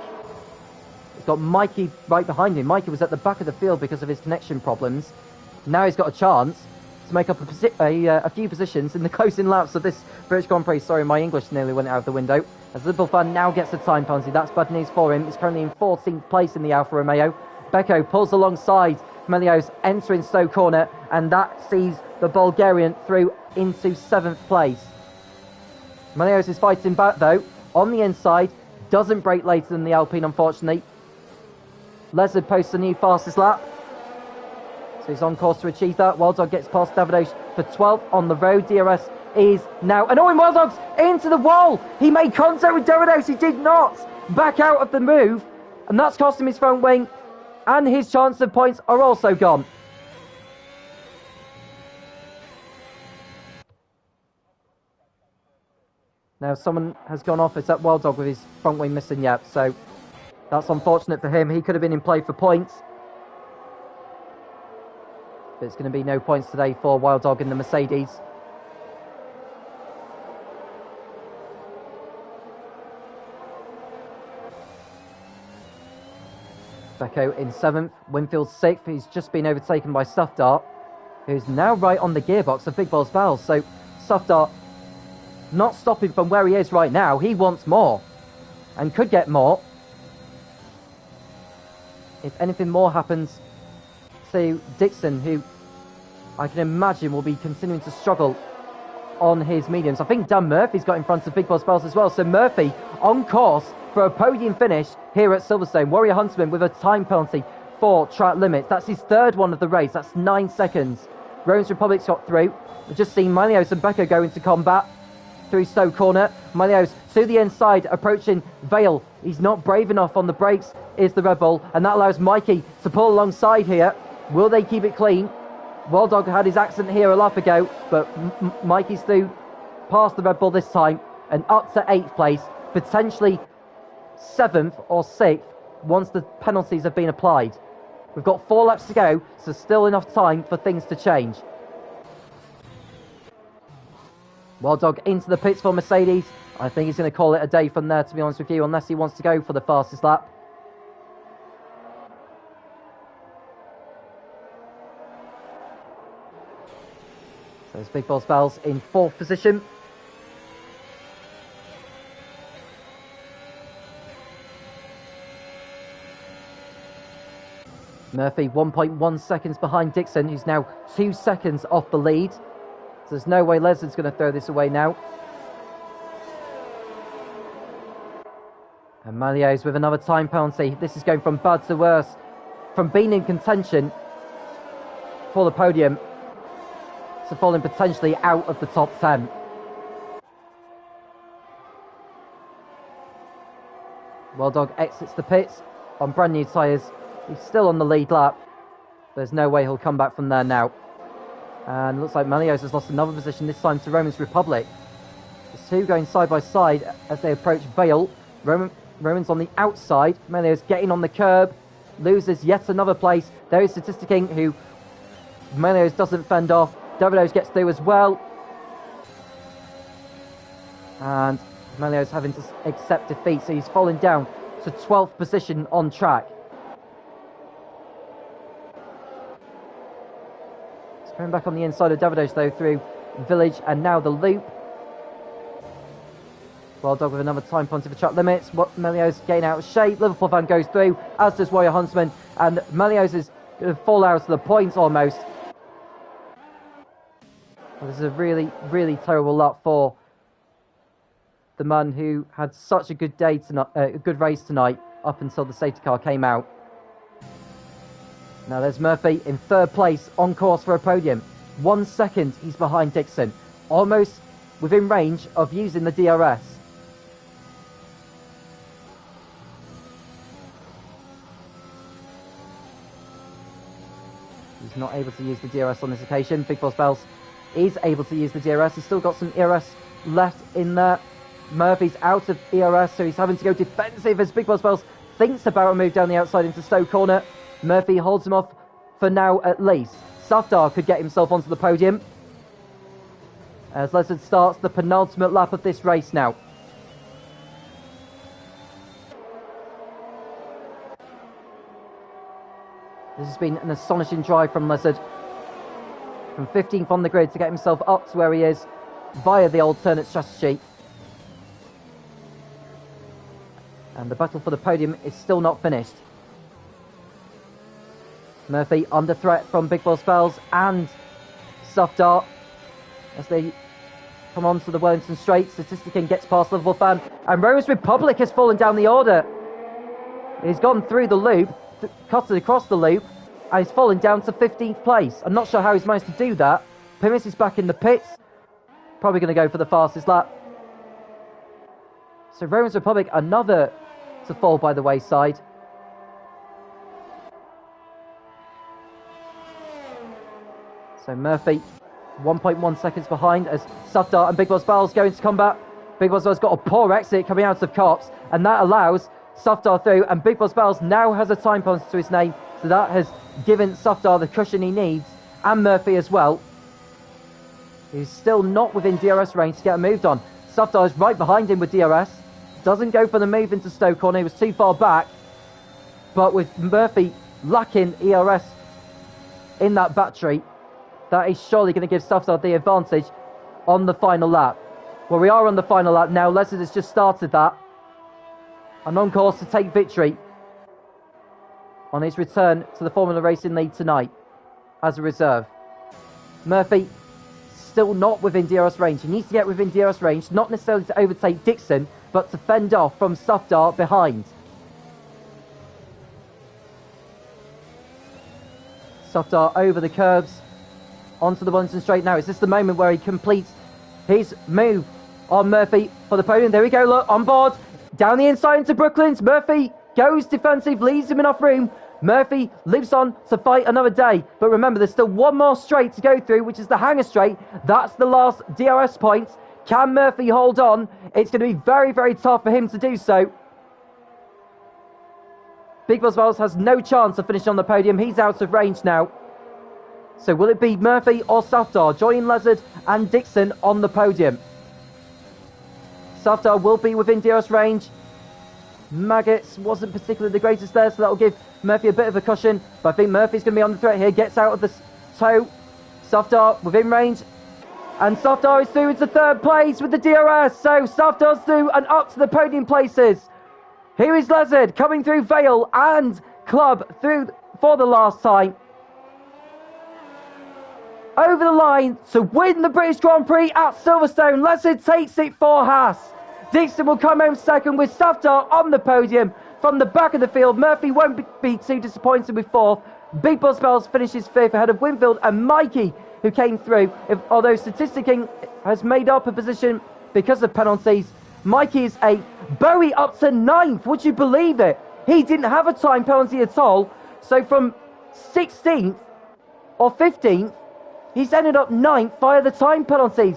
He's got Mikey right behind him. Mikey was at the back of the field because of his connection problems. Now he's got a chance to make up a few positions in the closing laps of this British Grand Prix. Sorry, my English nearly went out of the window. As Liverpool fan now gets a time penalty. That's bad news for him. He's currently in 14th place in the Alfa Romeo. Becco pulls alongside Melios, entering Stowe corner, and that sees the Bulgarian through into 7th place. Melios is fighting back though, on the inside, doesn't break later than the Alpine unfortunately. Lezard posts a new fastest lap, so he's on course to achieve that. Wild Dog gets past Davidos for 12th on the road. DRS is now annoying Wild Dog's into the wall. He made contact with Davidos, he did not back out of the move, and that's cost him his front wing, and his chance of points are also gone. Now someone has gone off. It's that Wild Dog with his front wing missing yet, so that's unfortunate for him. He could have been in play for points. But it's going to be no points today for Wild Dog in the Mercedes. Becco in 7th, Winfield 6th. He's just been overtaken by Stuff Dart, who's now right on the gearbox of Big Boss Valve. So Stuff Dart not stopping from where he is right now. He wants more and could get more. If anything more happens to Dixon, who I can imagine will be continuing to struggle on his mediums. I think Dan Murphy's got in front of Big Boss Bells as well. So Murphy on course for a podium finish here at Silverstone. Warrior Huntsman with a time penalty for track limits. That's his 3rd one of the race. That's 9 seconds. Romans Republic's got through. We've just seen Malios and Becco go into combat through Stowe corner. Malios to the inside, approaching Vale. He's not brave enough on the brakes, is the Red Bull, and that allows Mikey to pull alongside here. Will they keep it clean? Wild Dog had his accident here a lap ago, but Mikey's through past the Red Bull this time and up to 8th place, potentially 7th or 6th once the penalties have been applied. We've got 4 laps to go, so still enough time for things to change. Wild Dog into the pits for Mercedes. I think he's going to call it a day from there, to be honest with you, unless he wants to go for the fastest lap. So it's Big Boss Bells in 4th position. Murphy 1.1 seconds behind Dixon, who's now 2 seconds off the lead. So there's no way Lesnar's going to throw this away now. And Malios with another time penalty. This is going from bad to worse. From being in contention for the podium to falling potentially out of the top 10. Wild Dog exits the pits on brand new tyres. He's still on the lead lap. There's no way he'll come back from there now. And it looks like Malios has lost another position, this time to Romans Republic. The two going side by side as they approach Vale. Roman's on the outside. Malios getting on the curb. Loses yet another place. There is Statistic King, who Malios doesn't fend off. Davidos gets through as well. And Malios having to accept defeat, so he's falling down to 12th position on track. He's coming back on the inside of Davidos though through Village and now the loop. Wild Dog with another time penalty for track limits. Melios getting out of shape. Liverpool fan goes through, as does Warrior Huntsman. And Melios is going to fall out to the points almost. Well, this is a really, really terrible lap for the man who had such a good day tonight, a good race tonight, up until the safety car came out. Now there's Murphy in 3rd place, on course for a podium. 1 second he's behind Dixon, almost within range of using the DRS. He's not able to use the DRS on this occasion. Big Boss Bells is able to use the DRS. He's still got some ERS left in there. Murphy's out of ERS, so he's having to go defensive as Big Boss Bells thinks about a move down the outside into Stowe corner. Murphy holds him off for now at least. Safdar could get himself onto the podium as Lezard starts the penultimate lap of this race now. This has been an astonishing drive from Lezard. From 15th on the grid to get himself up to where he is via the alternate strategy. And the battle for the podium is still not finished. Murphy under threat from Big Boss Bells and Safdar as they come on to the Wellington Straight. Statistic King gets past Liverpool Fan, and Rose Republic has fallen down the order. He's gone through the loop, cutted across the loop, and he's fallen down to 15th place. I'm not sure how he's managed to do that. Pimis is back in the pits, probably going to go for the fastest lap. So Rose Republic, another to fall by the wayside. So Murphy, 1.1 seconds behind as Safdar and Big Boss Bells go into combat. Big Boss Bells got a poor exit coming out of Cops, and that allows Safdar through, and Big Boss Bells now has a time penalty to his name, so that has given Safdar the cushion he needs, and Murphy as well. He's still not within DRS range to get moved on. Safdar is right behind him with DRS. Doesn't go for the move into Stoke corner, he was too far back. But with Murphy lacking ERS in that battery, that is surely going to give Safdar the advantage on the final lap. Well, we are on the final lap now. Lezard has just started that. And on course to take victory on his return to the Formula Racing League tonight as a reserve. Murphy still not within DRS range. He needs to get within DRS range, not necessarily to overtake Dixon, but to fend off from Safdar behind. Safdar over the curbs onto the Wellington Straight now. Is this the moment where he completes his move on Murphy for the podium? There we go, look, on board. Down the inside into Brooklands. Murphy goes defensive, leaves him enough room. Murphy lives on to fight another day. But remember, there's still one more straight to go through, which is the Hangar Straight. That's the last DRS point. Can Murphy hold on? It's going to be very, very tough for him to do so. Big Boss Bells has no chance of finishing on the podium. He's out of range now. So will it be Murphy or Safdar joining Lezard and Dixon on the podium? Safdar will be within DRS range. Maggots wasn't particularly the greatest there, so that will give Murphy a bit of a cushion. But I think Murphy's going to be on the threat here. Gets out of the toe. Safdar within range. And Safdar is through into third place with the DRS. So Safdar's through and up to the podium places. Here is Lezard coming through Vale and Club through for the last time. Over the line to win the British Grand Prix at Silverstone. Lezard takes it for Haas. Dixon will come home second with Safdar on the podium. From the back of the field, Murphy won't be too disappointed with fourth. Big Boss Bells finishes fifth ahead of Winfield and Mikey, who came through. Although Statistic King has made up a position because of penalties, Mikey is eighth. Bowie up to ninth. Would you believe it? He didn't have a time penalty at all. So from 16th or 15th, he's ended up ninth via the time penalties.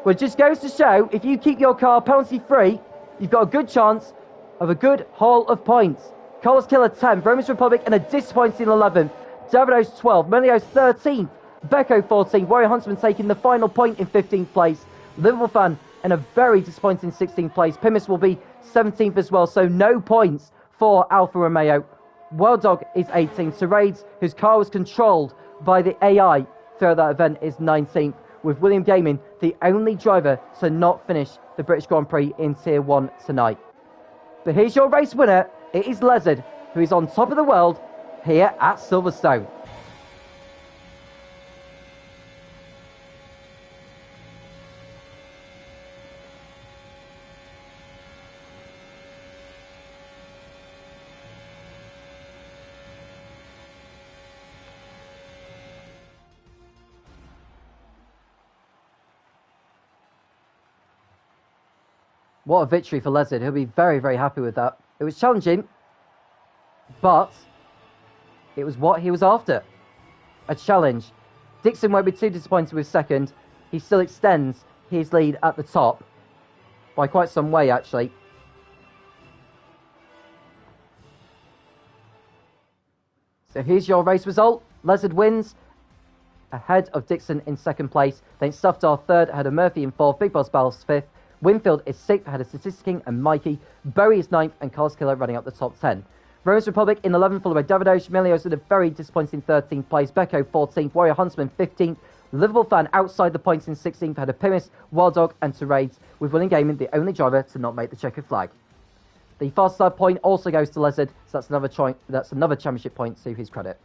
Well, it just goes to show, if you keep your car penalty free, you've got a good chance of a good haul of points. Carlos Killer 10th, Roman's Republic in a disappointing 11th, Davido's 12th, Melio's 13th, Becco 14th, Warrior Huntsman taking the final point in 15th place, Liverpool Fan in a very disappointing 16th place, Pimis will be 17th as well, so no points for Alfa Romeo. World Dog is 18th, Serades, whose car was controlled by the AI throughout that event, is 19th, with William Gaming the only driver to not finish the British Grand Prix in Tier 1 tonight. But here's your race winner. It is Lezard, who is on top of the world here at Silverstone. What a victory for Lezard. He'll be very, very happy with that. It was challenging, but it was what he was after. A challenge. Dixon won't be too disappointed with second. He still extends his lead at the top by quite some way, actually. So here's your race result. Lizard wins ahead of Dixon in second place. Then Stuffdar third ahead of Murphy in fourth. Big Boss Bells fifth. Winfield is sixth ahead of Statistic King and Mikey. Bowie is ninth and Carlos Killer running up the top 10. Rose Republic in 11th, followed by Davidosh. Milios in a very disappointing 13th place. Becco 14th. Warrior Huntsman 15th. Liverpool Fan outside the points in 16th ahead of Pimis, Wild Dog and Terrades, with William Gaiman the only driver to not make the checkered flag. The fast side point also goes to Lizard, so that's another championship point to his credit.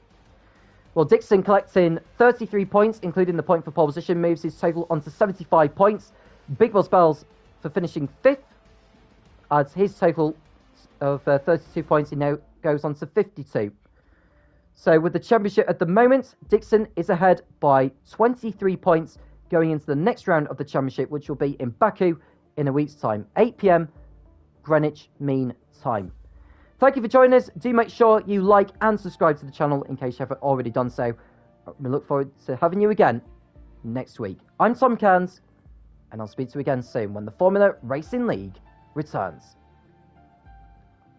Well, Dixon collecting 33 points, including the point for pole position, moves his total onto 75 points. Big Boss Bells for finishing 5th adds his total of 32 points. He now goes on to 52. So with the championship at the moment, Dixon is ahead by 23 points going into the next round of the championship, which will be in Baku in a week's time, 8 p.m. Greenwich Mean Time. Thank you for joining us. Do make sure you like and subscribe to the channel in case you haven't already done so. We look forward to having you again next week. I'm Tom Cairns, and I'll speak to you again soon when the Formula Racing League returns.